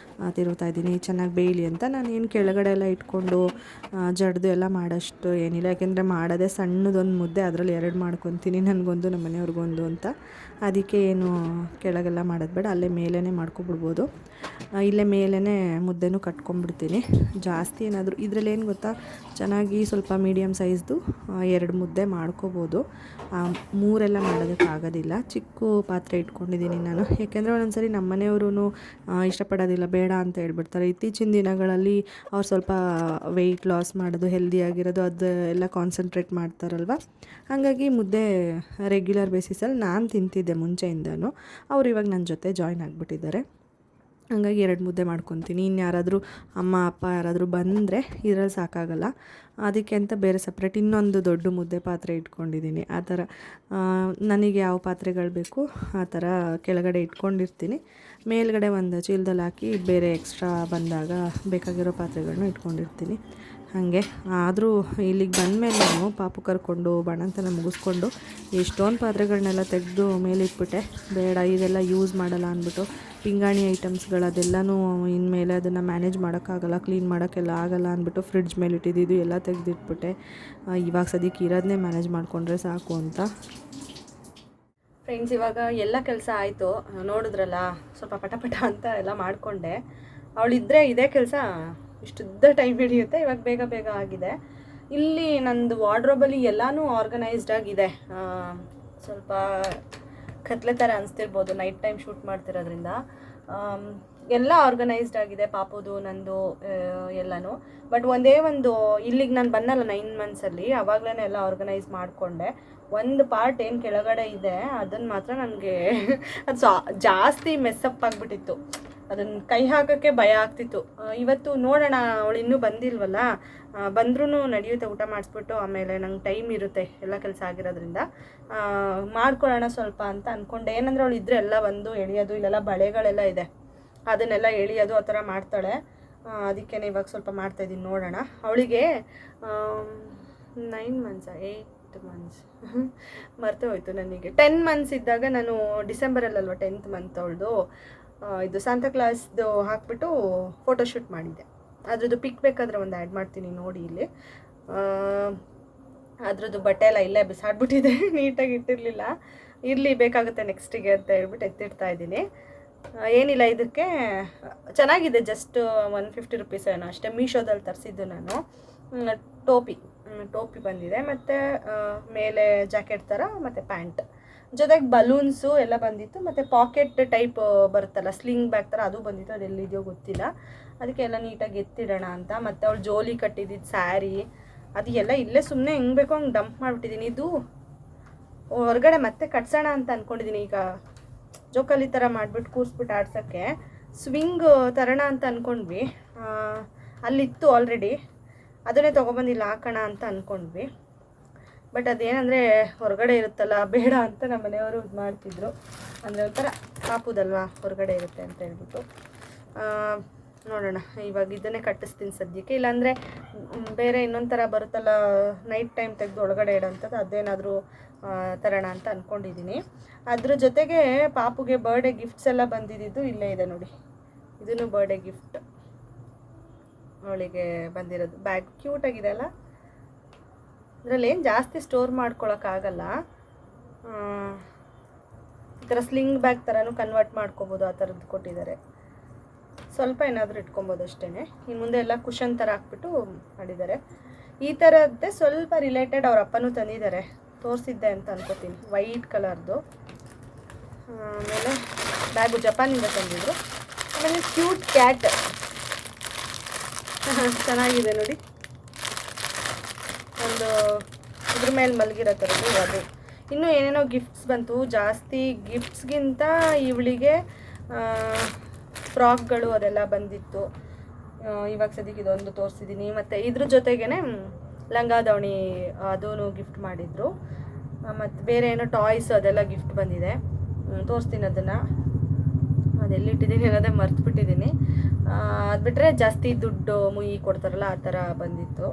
ತಿರುವ್ತಾ ಇದ್ದೀನಿ, ಚೆನ್ನಾಗಿ ಬೇಯಲಿ ಅಂತ. ನಾನು ಏನು ಕೆಳಗಡೆ ಎಲ್ಲ ಇಟ್ಕೊಂಡು ಜಡ್ದು ಎಲ್ಲ ಮಾಡೋಷ್ಟು ಏನಿಲ್ಲ, ಯಾಕೆಂದರೆ ಮಾಡೋದೇ ಸಣ್ಣದೊಂದು ಮುದ್ದೆ, ಅದರಲ್ಲಿ 2 ಮಾಡ್ಕೊತೀನಿ, ನನಗೊಂದು ನಮ್ಮ ಮನೆಯವ್ರಿಗೊಂದು ಅಂತ. ಅದಕ್ಕೆ ಏನು ಕೆಳಗೆಲ್ಲ ಮಾಡೋದು ಬೇಡ, ಅಲ್ಲೇ ಮೇಲೇ ಮಾಡ್ಕೊಬಿಡ್ಬೋದು. ಇಲ್ಲೇ ಮೇಲೇ ಮುದ್ದೆನೂ ಕಟ್ಕೊಂಡ್ಬಿಡ್ತೀನಿ. ಜಾಸ್ತಿ ಏನಾದರೂ ಇದರಲ್ಲಿ ಏನು ಗೊತ್ತಾ, ಚೆನ್ನಾಗಿ ಸ್ವಲ್ಪ ಮೀಡಿಯಮ್ ಸೈಜ್ದು 2 ಮುದ್ದೆ ಮಾಡ್ಕೋಬೋದು, 3 ಎಲ್ಲ ಮಾಡೋದಕ್ಕಾಗೋದಿಲ್ಲ. ಚಿಕ್ಕ ಪಾತ್ರೆ ಇಟ್ಕೊಂಡಿದ್ದೀನಿ ನಾನು, ಯಾಕೆಂದರೆ ಒಂದೊಂದು ಸರಿ ನಮ್ಮ ಮನೆಯವ್ರೂ ಇಷ್ಟಪಡೋದಿಲ್ಲ, ಬೇಡ ಅಂತ ಹೇಳ್ಬಿಡ್ತಾರೆ. ಇತ್ತೀಚಿನ ದಿನಗಳಲ್ಲಿ ಅವ್ರು ಸ್ವಲ್ಪ ವೆಯ್ಟ್ ಲಾಸ್ ಮಾಡೋದು, ಹೆಲ್ದಿಯಾಗಿರೋದು ಅದು ಎಲ್ಲ ಕಾನ್ಸಂಟ್ರೇಟ್ ಮಾಡ್ತಾರಲ್ವ. ಹಾಗಾಗಿ ಮುದ್ದೆ ರೆಗ್ಯುಲರ್ ಬೇಸಿಸಲ್ಲಿ ನಾನು ತಿಂತಿದ್ದೆ ಮುಂಚೆಯಿಂದನೂ, ಅವ್ರು ಇವಾಗ ನನ್ನ ಜೊತೆ ಜಾಯ್ನ್ ಆಗಿಬಿಟ್ಟಿದ್ದಾರೆ. ಹಾಗಾಗಿ 2 ಮುದ್ದೆ ಮಾಡ್ಕೊತೀನಿ. ಇನ್ನು ಯಾರಾದರೂ ಅಮ್ಮ ಅಪ್ಪ ಯಾರಾದರೂ ಬಂದರೆ ಇದರಲ್ಲಿ ಸಾಕಾಗಲ್ಲ, ಅದಕ್ಕೆ ಅಂತ ಬೇರೆ ಸಪ್ರೇಟ್ ಇನ್ನೊಂದು ದೊಡ್ಡ ಮುದ್ದೆ ಪಾತ್ರೆ ಇಟ್ಕೊಂಡಿದ್ದೀನಿ. ಆ ಥರ ನನಗೆ ಯಾವ ಪಾತ್ರೆಗಳು ಬೇಕು ಆ ಥರ ಕೆಳಗಡೆ ಇಟ್ಕೊಂಡಿರ್ತೀನಿ. ಮೇಲ್ಗಡೆ ಒಂದು ಚೀಲದಲ್ಲಿ ಹಾಕಿ ಬೇರೆ ಎಕ್ಸ್ಟ್ರಾ ಬಂದಾಗ ಬೇಕಾಗಿರೋ ಪಾತ್ರೆಗಳನ್ನೂ ಇಟ್ಕೊಂಡಿರ್ತೀನಿ. ಹಾಗೆ ಆದರೂ ಇಲ್ಲಿಗೆ ಬಂದಮೇಲೆ ನಾನು ಪಾಪು ಕರ್ಕೊಂಡು ಬಾಣಂತನ ಮುಗಿಸ್ಕೊಂಡು ಎಷ್ಟೊಂದು ಪಾತ್ರೆಗಳನ್ನೆಲ್ಲ ತೆಗೆದು ಮೇಲಿಟ್ಬಿಟ್ಟೆ. ಬೇಡ ಇದೆಲ್ಲ ಯೂಸ್ ಮಾಡಲ್ಲ ಅಂದ್ಬಿಟ್ಟು, ಪಿಂಗಾಣಿ ಐಟಮ್ಸ್ಗಳು ಅದೆಲ್ಲನೂ ಇನ್ಮೇಲೆ ಅದನ್ನು ಮ್ಯಾನೇಜ್ ಮಾಡೋಕ್ಕಾಗಲ್ಲ, ಕ್ಲೀನ್ ಮಾಡೋಕ್ಕೆಲ್ಲ ಆಗಲ್ಲ ಅಂದ್ಬಿಟ್ಟು ಫ್ರಿಡ್ಜ್ ಮೇಲೆ ಇಟ್ಟಿದ್ದು ಎಲ್ಲ ತೆಗೆದಿಟ್ಬಿಟ್ಟೆ. ಇವಾಗ ಸದ್ಯಕ್ಕೆ ಇರೋದನ್ನೇ ಮ್ಯಾನೇಜ್ ಮಾಡಿಕೊಂಡ್ರೆ ಸಾಕು ಅಂತ. ಫ್ರೆಂಡ್ಸ್, ಇವಾಗ ಎಲ್ಲ ಕೆಲಸ ಆಯಿತು, ನೋಡಿದ್ರಲ್ಲ, ಸ್ವಲ್ಪ ಪಟ ಅಂತ ಎಲ್ಲ ಮಾಡಿಕೊಂಡೆ. ಅವಳಿದ್ದರೆ ಇದೇ ಕೆಲಸ ಇಷ್ಟುದ್ದ ಟೈಮ್ ಹಿಡಿಯುತ್ತೆ. ಇವಾಗ ಬೇಗ ಬೇಗ ಆಗಿದೆ. ಇಲ್ಲಿ ನಂದು ವಾರ್ಡ್ರೋಬಲ್ಲಿ ಎಲ್ಲನೂ ಆರ್ಗನೈಸ್ಡ್ ಆಗಿದೆ. ಸ್ವಲ್ಪ ಕತ್ಲೆ ಥರ ಅನಿಸ್ತಿರ್ಬೋದು ನೈಟ್ ಟೈಮ್ ಶೂಟ್ ಮಾಡ್ತಿರೋದ್ರಿಂದ. ಎಲ್ಲ ಆರ್ಗನೈಸ್ಡ್ ಆಗಿದೆ, ಪಾಪುದು ನಂದು ಎಲ್ಲನೂ. ಬಟ್ ಒಂದೇ ಒಂದು ಇಲ್ಲಿಗೆ ನಾನು ಬಂದಲ್ಲ 9 ಮಂತ್ಸಲ್ಲಿ, ಆವಾಗಲೇ ಎಲ್ಲ ಆರ್ಗನೈಸ್ ಮಾಡಿಕೊಂಡೆ. ಒಂದು ಪಾರ್ಟ್ ಏನು ಕೆಳಗಡೆ ಇದೆ ಅದನ್ನು ಮಾತ್ರ ನನಗೆ ಅದು ಜಾಸ್ತಿ ಮೆಸ್ಸಪ್ ಆಗಿಬಿಟ್ಟಿತ್ತು. ಅದನ್ನು ಕೈ ಹಾಕೋಕ್ಕೆ ಭಯ ಆಗ್ತಿತ್ತು. ಇವತ್ತು ನೋಡೋಣ, ಅವಳು ಇನ್ನೂ ಬಂದಿಲ್ವಲ್ಲ, ಬಂದ್ರೂ ನಡೆಯುತ್ತೆ, ಊಟ ಮಾಡಿಸ್ಬಿಟ್ಟು ಆಮೇಲೆ ನಂಗೆ ಟೈಮ್ ಇರುತ್ತೆ ಎಲ್ಲ ಕೆಲಸ ಆಗಿರೋದ್ರಿಂದ ಮಾಡ್ಕೊಳ್ಳೋಣ ಸ್ವಲ್ಪ ಅಂತ ಅಂದ್ಕೊಂಡೆ. ಏನಂದರೆ ಅವಳು ಇದ್ದರೆ ಎಲ್ಲ ಬಂದು ಎಳಿಯೋದು, ಇಲ್ಲೆಲ್ಲ ಬಳೆಗಳೆಲ್ಲ ಇದೆ, ಅದನ್ನೆಲ್ಲ ಎಳಿಯೋದು ಆ ಥರ ಮಾಡ್ತಾಳೆ. ಅದಕ್ಕೇ ಇವಾಗ ಸ್ವಲ್ಪ ಮಾಡ್ತಾಯಿದ್ದೀನಿ. ನೋಡೋಣ. ಅವಳಿಗೆ 9 ಮಂತ್ಸ 8 ಮಂತ್ಸ್ ಮರ್ತೇ ಹೋಯ್ತು ನನಗೆ. 10 ಮಂತ್ಸ್ ಇದ್ದಾಗ ನಾನು ಡಿಸೆಂಬರಲ್ಲಲ್ವ 10th ಮಂತ್ ಅವಳದು ಇದು ಸಾಂತಾಕ್ಲಾಸ್ದು ಹಾಕ್ಬಿಟ್ಟು ಫೋಟೋಶೂಟ್ ಮಾಡಿದ್ದೆ. ಅದ್ರದ್ದು ಪಿಕ್ ಬೇಕಾದರೆ ಒಂದು ಆ್ಯಡ್ ಮಾಡ್ತೀನಿ ನೋಡಿ. ಇಲ್ಲಿ ಅದ್ರದ್ದು ಬಟ್ಟೆ ಎಲ್ಲ ಇಲ್ಲೇ ಬಿಸಾಡ್ಬಿಟ್ಟಿದೆ, ನೀಟಾಗಿ ಇಟ್ಟಿರಲಿಲ್ಲ. ಇರಲಿ, ಬೇಕಾಗುತ್ತೆ ನೆಕ್ಸ್ಟಿಗೆ ಅಂತ ಹೇಳ್ಬಿಟ್ಟು ಎತ್ತಿಡ್ತಾ ಇದ್ದೀನಿ. ಏನಿಲ್ಲ, ಇದಕ್ಕೆ ಚೆನ್ನಾಗಿದೆ. ಜಸ್ಟ್ 150 ರುಪೀಸ್ ಏನೋ ಅಷ್ಟೇ. ಮೀಶೋದಲ್ಲಿ ತರಿಸಿದ್ದು ನಾನು. ಟೋಪಿ ಬಂದಿದೆ, ಮತ್ತು ಮೇಲೆ ಜಾಕೆಟ್ ಥರ, ಮತ್ತು ಪ್ಯಾಂಟ್ ಜೊತೆಗೆ ಬಲೂನ್ಸು ಎಲ್ಲ ಬಂದಿತ್ತು. ಮತ್ತು ಪಾಕೆಟ್ ಟೈಪ್ ಬರುತ್ತಲ್ಲ, ಸ್ಲಿಂಗ್ ಬ್ಯಾಗ್ ಥರ, ಅದು ಬಂದಿತ್ತು. ಅದು ಎಲ್ಲಿದೆಯೋ ಗೊತ್ತಿಲ್ಲ. ಅದಕ್ಕೆ ಎಲ್ಲ ನೀಟಾಗಿ ಎತ್ತಿಡೋಣ ಅಂತ. ಮತ್ತು ಅವಳು ಜೋಲಿ ಕಟ್ಟಿದ್ದಿದ್ದು ಸ್ಯಾರಿ ಅದು ಎಲ್ಲ ಇಲ್ಲೇ ಸುಮ್ಮನೆ ಹೆಂಗೆ ಬೇಕೋ ಹಂಗೆ ಡಂಪ್ ಮಾಡಿಬಿಟ್ಟಿದ್ದೀನಿ. ಇದು ಹೊರಗಡೆ ಮತ್ತೆ ಕಟ್ಸೋಣ ಅಂತ ಅಂದ್ಕೊಂಡಿದ್ದೀನಿ. ಈಗ ಜೋಕಾಲಿ ಥರ ಮಾಡಿಬಿಟ್ಟು ಕೂರಿಸ್ಬಿಟ್ಟು ಆಡ್ಸೋಕ್ಕೆ ಸ್ವಿಂಗ್ ತರೋಣ ಅಂತ ಅಂದ್ಕೊಂಡ್ವಿ. ಅಲ್ಲಿತ್ತು ಆಲ್ರೆಡಿ, ಅದನ್ನೇ ತೊಗೊಬಂದಿಲ್ಲ ಹಾಕೋಣ ಅಂತ ಅಂದ್ಕೊಂಡ್ವಿ. ಬಟ್ ಅದೇನಂದರೆ ಹೊರಗಡೆ ಇರುತ್ತಲ್ಲ, ಬೇಡ ಅಂತ ನಮ್ಮ ಮನೆಯವರು ಇದು ಮಾಡ್ತಿದ್ರು. ಅಂದರೆ ಒಂಥರ ಪಾಪುದಲ್ವಾ, ಹೊರಗಡೆ ಇರುತ್ತೆ ಅಂತ ಹೇಳ್ಬಿಟ್ಟು. ನೋಡೋಣ, ಇವಾಗ ಇದನ್ನೇ ಕಟ್ಟಿಸ್ತೀನಿ ಸದ್ಯಕ್ಕೆ. ಇಲ್ಲಾಂದರೆ ಬೇರೆ ಇನ್ನೊಂದು ಥರ ಬರುತ್ತಲ್ಲ, ನೈಟ್ ಟೈಮ್ ತೆಗೆದು ಒಳಗಡೆ ಇಡೋಂಥದ್ದು, ಅದೇನಾದರೂ ತರೋಣ ಅಂತ ಅಂದ್ಕೊಂಡಿದ್ದೀನಿ. ಅದ್ರ ಜೊತೆಗೆ ಪಾಪುಗೆ ಬರ್ಡೇ ಗಿಫ್ಟ್ಸ್ ಎಲ್ಲ ಬಂದಿದ್ದು ಇಲ್ಲೇ ಇದೆ ನೋಡಿ. ಇದೂ ಬರ್ಡೇ ಗಿಫ್ಟ್ ಅವಳಿಗೆ ಬಂದಿರೋದು. ಬ್ಯಾಗ್ ಕ್ಯೂಟಾಗಿದೆ ಅಲ್ಲ. ಇದರಲ್ಲಿ ಏನು ಜಾಸ್ತಿ ಸ್ಟೋರ್ ಮಾಡ್ಕೊಳಕ್ಕಾಗಲ್ಲ. ಈ ಥರ ಸ್ಲಿಂಗ್ ಬ್ಯಾಗ್ ಥರನೂ ಕನ್ವರ್ಟ್ ಮಾಡ್ಕೊಬೋದು, ಆ ಥರದ್ದು ಕೊಟ್ಟಿದ್ದಾರೆ. ಸ್ವಲ್ಪ ಏನಾದರೂ ಇಟ್ಕೊಬೋದು ಅಷ್ಟೇ. ಇನ್ನು ಮುಂದೆ ಎಲ್ಲ ಕುಷನ್ ಥರ ಹಾಕ್ಬಿಟ್ಟು ಮಾಡಿದ್ದಾರೆ. ಈ ಥರದ್ದೇ ಸ್ವಲ್ಪ ರಿಲೇಟೆಡ್ ಅವ್ರ ಅಪ್ಪನೂ ತಂದಿದ್ದಾರೆ, ತೋರಿಸಿದ್ದೆ ಅಂತ ಅನ್ಕೋತೀನಿ. ವೈಟ್ ಕಲರ್ದು. ಆಮೇಲೆ ಬ್ಯಾಗು ಜಪಾನಿಂದ ತಂದಿದ್ರು. ಆಮೇಲೆ ಕ್ಯೂಟ್ ಕ್ಯಾಟ್ ಚೆನ್ನಾಗಿದೆ ನೋಡಿ. ಒಂದು ಇದ್ರ ಮೇಲೆ ಮಲಗಿರೋ ಥರದ್ದು ಅದು. ಇನ್ನೂ ಏನೇನೋ ಗಿಫ್ಟ್ಸ್ ಬಂತು. ಜಾಸ್ತಿ ಗಿಫ್ಟ್ಸ್ಗಿಂತ ಇವಳಿಗೆ ಫ್ರಾಕ್ಗಳು ಅದೆಲ್ಲ ಬಂದಿತ್ತು. ಇವಾಗ ಸದ್ಯಕ್ಕೆ ಇದೊಂದು ತೋರಿಸಿದ್ದೀನಿ. ಮತ್ತು ಇದ್ರ ಜೊತೆಗೇ ಲಂಗ ದಾವಣಿ ಅದೂ ಗಿಫ್ಟ್ ಮಾಡಿದರು. ಮತ್ತು ಬೇರೆ ಏನೋ ಟಾಯ್ಸ್ ಅದೆಲ್ಲ ಗಿಫ್ಟ್ ಬಂದಿದೆ. ತೋರಿಸ್ತೀನಿ ಅದನ್ನು. ಅದೆಲ್ಲಿಟ್ಟಿದ್ದೀನಿ ಅನ್ನೋದೇ ಮರ್ತುಬಿಟ್ಟಿದ್ದೀನಿ. ಅದು ಬಿಟ್ಟರೆ ಜಾಸ್ತಿ ದುಡ್ಡು ಮುಯಿ ಕೊಡ್ತಾರಲ್ಲ, ಆ ಥರ ಬಂದಿತ್ತು.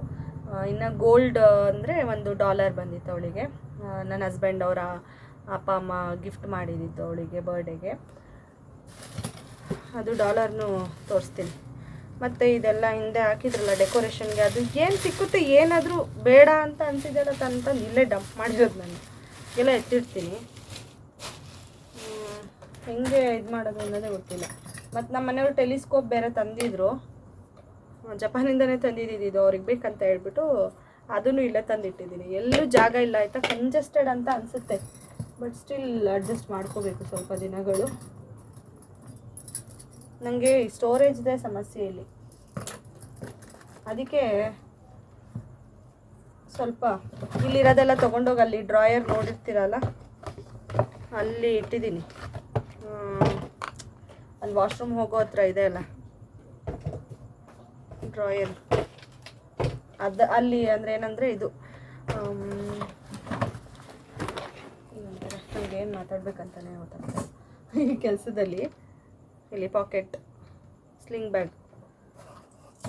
ಇನ್ನು ಗೋಲ್ಡ್ ಅಂದರೆ $1 ಬಂದಿತ್ತು ಅವಳಿಗೆ. ನನ್ನ ಹಸ್ಬೆಂಡ್ ಅವರ ಅಪ್ಪ ಅಮ್ಮ ಗಿಫ್ಟ್ ಮಾಡಿದ್ದಿತ್ತು ಅವಳಿಗೆ ಬರ್ಡೇಗೆ. ಅದು ಡಾಲರ್ನು ತೋರಿಸ್ತೀನಿ. ಮತ್ತು ಇದೆಲ್ಲ ಹಿಂದೆ ಹಾಕಿದ್ರಲ್ಲ ಡೆಕೋರೇಷನ್ಗೆ, ಅದು ಏನು ಸಿಕ್ಕುತ್ತೆ ಏನಾದರೂ ಬೇಡ ಅಂತ ಅನಿಸಿದೆಲ್ಲ ತಂತಂದು ಇಲ್ಲೇ ಡಂಪ್ ಮಾಡಿರೋದು. ನಾನು ಎಲ್ಲ ಎತ್ತಿರ್ತೀನಿ. ಹೆಂಗೆ ಇದು ಮಾಡೋದು ಅನ್ನೋದೇ ಗೊತ್ತಿಲ್ಲ. ಮತ್ತು ನಮ್ಮ ಮನೆಯವರು ಟೆಲಿಸ್ಕೋಪ್ ಬೇರೆ ತಂದಿದ್ರು, ಜಪಾನಿಂದನೇ ತಂದಿದ್ದು. ಅವ್ರಿಗೆ ಬೇಕಂತ ಹೇಳ್ಬಿಟ್ಟು ಅದನ್ನು ಇಲ್ಲೇ ತಂದಿಟ್ಟಿದ್ದೀನಿ. ಎಲ್ಲೂ ಜಾಗ ಇಲ್ಲ ಆಯಿತಾ, ಕಂಜೆಸ್ಟೆಡ್ ಅಂತ ಅನಿಸುತ್ತೆ. ಬಟ್ ಸ್ಟಿಲ್ ಅಡ್ಜಸ್ಟ್ ಮಾಡ್ಕೋಬೇಕು ಸ್ವಲ್ಪ ದಿನಗಳು. ನನಗೆ ಸ್ಟೋರೇಜ್ದೇ ಸಮಸ್ಯೆ ಇಲ್ಲಿ, ಅದಕ್ಕೆ ಸ್ವಲ್ಪ ಇಲ್ಲಿರೋದೆಲ್ಲ ತೊಗೊಂಡೋಗಿ ಅಲ್ಲಿ ಡ್ರಾಯರ್ ನೋಡಿರ್ತೀರಲ್ಲ, ಅಲ್ಲಿ ಇಟ್ಟಿದ್ದೀನಿ. ಅಲ್ಲಿ ವಾಶ್ರೂಮ್ ಹೋಗೋ ಹತ್ರ ಇದೆ ಅಲ್ಲ ಡ್ರಾಯರ್, ಅದು ಅಲ್ಲಿ ಅಂದರೆ ಏನಂದರೆ ಇದು ನನಗೇನು ಮಾತಾಡ್ಬೇಕಂತಾನೆ ಗೊತ್ತಾಗ್ತದೆ ಈ ಕೆಲಸದಲ್ಲಿ. ಇಲ್ಲಿ ಪಾಕೆಟ್, ಸ್ಲಿಂಗ್ ಬ್ಯಾಗ್,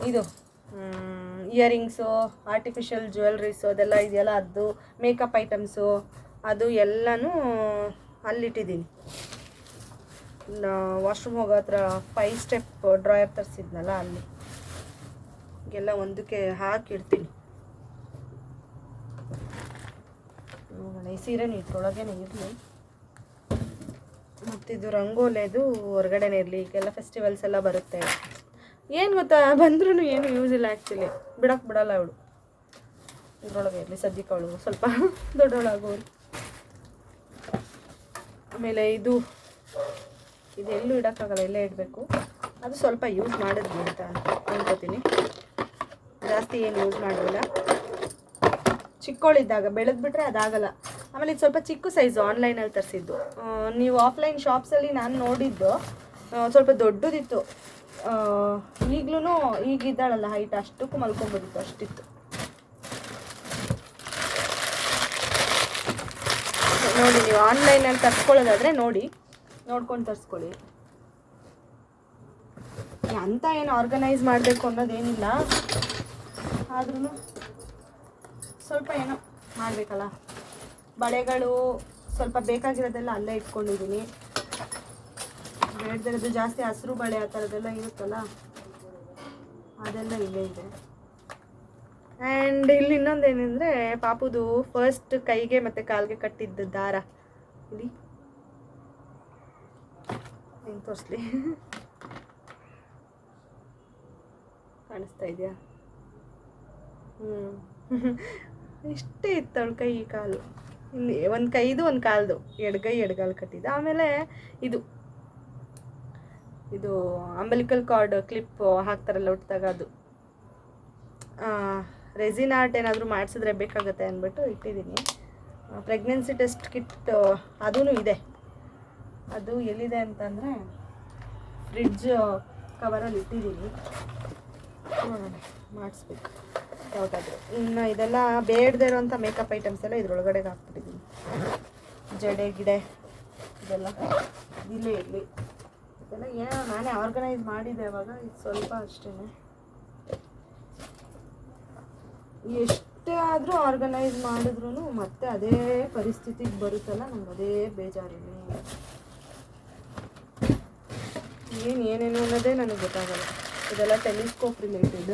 ಇದು ಇಯರಿಂಗ್ಸು, ಆರ್ಟಿಫಿಷಿಯಲ್ ಜ್ಯುವೆಲ್ರೀಸು ಅದೆಲ್ಲ ಇದೆಯಲ್ಲ, ಅದು ಮೇಕಪ್ ಐಟಮ್ಸು ಅದು ಎಲ್ಲನೂ ಅಲ್ಲಿಟ್ಟಿದ್ದೀನಿ. ವಾಶ್ರೂಮ್ ಹೋಗೋ ಹತ್ರ 5 ಸ್ಟೆಪ್ ಡ್ರಾಯರ್ ತರಿಸಿದ್ನಲ್ಲ, ಅಲ್ಲಿ ಎಲ್ಲ ಒಂದಕ್ಕೆ ಹಾಕಿಡ್ತೀನಿ. ನೋಡೋಣ, ಈ ಸೀರೆನೂ ಇಟ್ರೊಳಗೇನೆ ಇರಲಿ. ಮತ್ತಿದು ರಂಗೋಲೆದು ಹೊರಗಡೆನೇ ಇರಲಿ. ಈಗೆಲ್ಲ ಫೆಸ್ಟಿವಲ್ಸ್ ಎಲ್ಲ ಬರುತ್ತೆ, ಏನು ಗೊತ್ತಾ, ಬಂದ್ರೂ ಏನು ಯೂಸ್ ಇಲ್ಲ ಆ್ಯಕ್ಚುಲಿ, ಬಿಡೋಕ್ಕೆ ಬಿಡಲ್ಲ ಅವಳು. ಇದ್ರೊಳಗೆ ಇರಲಿ ಸದ್ಯಕ್ಕೆ, ಅವಳು ಸ್ವಲ್ಪ ದೊಡ್ಡವಳಾಗೋಳು. ಆಮೇಲೆ ಇದೆಲ್ಲೂ ಇಡೋಕ್ಕಾಗಲ್ಲ, ಇಲ್ಲೇ ಇಡಬೇಕು. ಅದು ಸ್ವಲ್ಪ ಯೂಸ್ ಮಾಡಿದ್ವಿ ಅಂತ ಅನ್ಕೋತೀನಿ, ಜಾಸ್ತಿ ಏನು ಯೂಸ್ ಮಾಡಲಿಲ್ಲ. ಚಿಕ್ಕವಳಿದ್ದಾಗ ಬೆಳೆದ್ಬಿಟ್ರೆ ಅದಾಗಲ್ಲ. ಆಮೇಲೆ ಇದು ಸ್ವಲ್ಪ ಚಿಕ್ಕ ಸೈಜು, ಆನ್ಲೈನಲ್ಲಿ ತರಿಸಿದ್ದು. ನೀವು ಆಫ್ಲೈನ್ ಶಾಪ್ಸಲ್ಲಿ ನಾನು ನೋಡಿದ್ದು ಸ್ವಲ್ಪ ದೊಡ್ಡದಿತ್ತು. ಈಗಲೂ ಈಗಿದ್ದಾಳಲ್ಲ ಹೈಟ್, ಅಷ್ಟಕ್ಕೂ ಮಲ್ಕೊಂಬೋದಿತ್ತು, ಅಷ್ಟಿತ್ತು. ನೋಡಿ, ನೀವು ಆನ್ಲೈನಲ್ಲಿ ತರಿಸ್ಕೊಳ್ಳೋದಾದರೆ ನೋಡ್ಕೊಂಡು ತರಿಸ್ಕೊಳ್ಳಿ. ಅಂತ ಏನು ಆರ್ಗನೈಸ್ ಮಾಡಬೇಕು ಅನ್ನೋದೇನಿಲ್ಲ, ಆದ್ರೂ ಸ್ವಲ್ಪ ಏನೋ ಮಾಡಬೇಕಲ್ಲ. ಬಳೆಗಳು ಸ್ವಲ್ಪ ಬೇಕಾಗಿರೋದೆಲ್ಲ ಅಲ್ಲೇ ಇಟ್ಕೊಂಡಿದ್ದೀನಿ. ಬೇಡದಿರೋದು ಜಾಸ್ತಿ ಹಸಿರು ಬಳೆ ಆ ಥರದ್ದೆಲ್ಲ ಇರುತ್ತಲ್ಲ, ಅದೆಲ್ಲ ಇಲ್ಲೇ ಇದೆ. ಆ್ಯಂಡ್ ಇಲ್ಲಿ ಇನ್ನೊಂದೇನೆಂದರೆ, ಪಾಪುದು ಫಸ್ಟ್ ಕೈಗೆ ಮತ್ತು ಕಾಲಿಗೆ ಕಟ್ಟಿದ್ದ ದಾರ ಇಲ್ಲಿ ಹೆಂಗೆ ತೋರಿಸ್ಲಿ, ಕಾಣಿಸ್ತಾ ಇದೆಯಾ? ಇಷ್ಟೇ ಇತ್ತು ಅವಳ ಕೈ ಕಾಲು. ಇಲ್ಲಿ ಒಂದು ಕೈದು ಒಂದು ಕಾಲ್ದು, ಎಡಗೈ ಎಡಗಾಲು ಕಟ್ಟಿದ್ದ. ಆಮೇಲೆ ಇದು ಅಂಬಲಿಕಲ್ ಕಾರ್ಡ್ ಕ್ಲಿಪ್ ಹಾಕ್ತಾರಲ್ಲ ಹುಟ್ಟಿದಾಗ, ಅದು ರೆಸಿನ್ ಆರ್ಟ್ ಏನಾದರೂ ಮಾಡಿಸಿದ್ರೆ ಬೇಕಾಗುತ್ತೆ ಅಂದ್ಬಿಟ್ಟು ಇಟ್ಟಿದ್ದೀನಿ. ಪ್ರೆಗ್ನೆನ್ಸಿ ಟೆಸ್ಟ್ ಕಿಟ್ ಅದೂ ಇದೆ. ಅದು ಎಲ್ಲಿದೆ ಅಂತಂದರೆ ಫ್ರಿಡ್ಜ್ ಕವರಲ್ಲಿ ಇಟ್ಟಿದ್ದೀನಿ, ಮಾಡಿಸ್ಬೇಕು ಯಾವುದಾದ್ರೂ. ಇನ್ನು ಇದೆಲ್ಲ ಬೇಡದೇ ಇರೋಂಥ ಮೇಕಪ್ ಐಟಮ್ಸ್ ಎಲ್ಲ ಇದ್ರೊಳಗಡೆ ಹಾಕ್ಬಿಟ್ಟಿದ್ದೀನಿ. ಜಡೆ ಗಿಡೆ ಇದೆಲ್ಲ ಇಲ್ಲೇ ಇರಲಿ. ಇದೆಲ್ಲ ಏನೋ ನಾನೇ ಆರ್ಗನೈಸ್ ಮಾಡಿದ್ದೆ ಅವಾಗ, ಇದು ಸ್ವಲ್ಪ ಅಷ್ಟೇ. ಎಷ್ಟೇ ಆದರೂ ಆರ್ಗನೈಸ್ ಮಾಡಿದ್ರೂ ಮತ್ತೆ ಅದೇ ಪರಿಸ್ಥಿತಿಗೆ ಬರುತ್ತಲ್ಲ, ನಂಗೆ ಅದೇ ಬೇಜಾರಿಲ್ಲ. ಏನೇನು ಅನ್ನೋದೇ ನನಗೆ ಗೊತ್ತಾಗಲ್ಲ. ಇದೆಲ್ಲ ಟೆಲಿಸ್ಕೋಪ್ ರಿಲೇಟೆಡ್,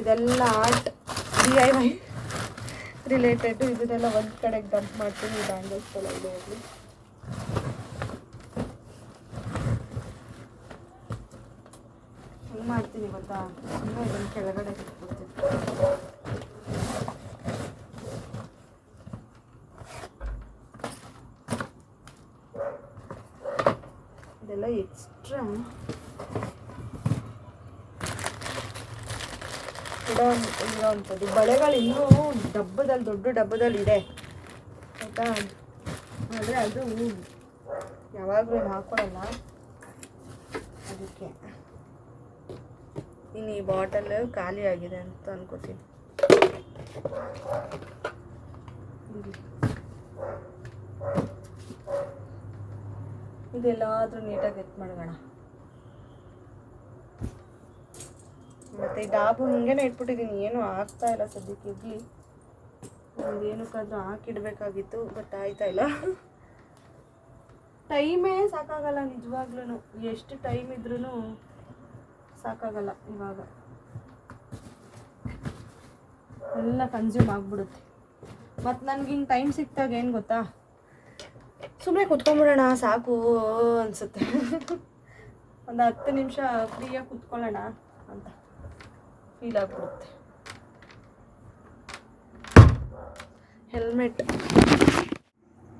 ಇದೆಲ್ಲ ಆರ್ಟ್ DIY ರಿಲೇಟೆಡ್. ಇದನ್ನೆಲ್ಲ ಒಂದು ಕಡೆಗೆ ಡಂಪ್ ಮಾಡ್ತೀನಿ. ಈ ಬ್ಯಾಂಗಲ್ಸ್ ಎಲ್ಲ ಇದೆ ಇರಲಿ. ಹೆಂಗೆ ಮಾಡ್ತೀನಿ ಗೊತ್ತಾ, ಸುಮ್ಮನೆ ಇದನ್ನು ಕೆಳಗಡೆ ಇಟ್ಬಿಡ್ತೀನಿ. ಇದೆಲ್ಲ ಎಕ್ಸ್ಟ್ರಾ ಇರೋವಂಥದ್ದು. ಬಳೆಗಳು ಇನ್ನೂ ಡಬ್ಬದಲ್ಲಿ, ದೊಡ್ಡ ಡಬ್ಬದಲ್ಲಿ ಇದೆ ಆಯಿತಾ. ಆದರೆ ಅದು ಯಾವಾಗಲೂ ಏನು ಹಾಕ್ಕೊಳ್ಳಲ್ಲ, ಅದಕ್ಕೆ. ಇನ್ನು ಈ ಬಾಟಲ್ ಖಾಲಿ ಆಗಿದೆ ಅಂತ ಅನ್ಕೋತೀನಿ. ಇದೆಲ್ಲಾದರೂ ನೀಟಾಗಿ ಎತ್ ಮಾಡೋಣ. ಮತ್ತು ಈ ಡಾಬು ಹಿಂಗೇನೆ ಇಟ್ಬಿಟ್ಟಿದ್ದೀನಿ, ಏನೂ ಆಗ್ತಾ ಇಲ್ಲ ಸದ್ಯಕ್ಕೆ. ಇರಲಿ, ಒಂದು ಏನಕ್ಕಾದ್ರೂ ಹಾಕಿಡಬೇಕಾಗಿತ್ತು, ಬಟ್ ಆಯ್ತಾ ಇಲ್ಲ. ಟೈಮೇ ಸಾಕಾಗಲ್ಲ ನಿಜವಾಗ್ಲೂ. ಎಷ್ಟು ಟೈಮ್ ಇದ್ರೂ ಸಾಕಾಗಲ್ಲ. ಇವಾಗ ಎಲ್ಲ ಕನ್ಸ್ಯೂಮ್ ಆಗಿಬಿಡುತ್ತೆ. ಮತ್ತು ನನಗೆ ಹಿಂಗೆ ಟೈಮ್ ಸಿಕ್ತಾಗ ಏನು ಗೊತ್ತಾ, ಸುಮ್ಮನೆ ಕುತ್ಕೊಂಡ್ಬಿಡೋಣ ಸಾಕು ಅನಿಸುತ್ತೆ. ಒಂದು 10 ನಿಮಿಷ ಫ್ರೀಯಾಗಿ ಕುತ್ಕೊಳ್ಳೋಣ ಅಂತ ಫೀಲ್ ಆಗಿಬಿಡುತ್ತೆ. ಹೆಲ್ಮೆಟ್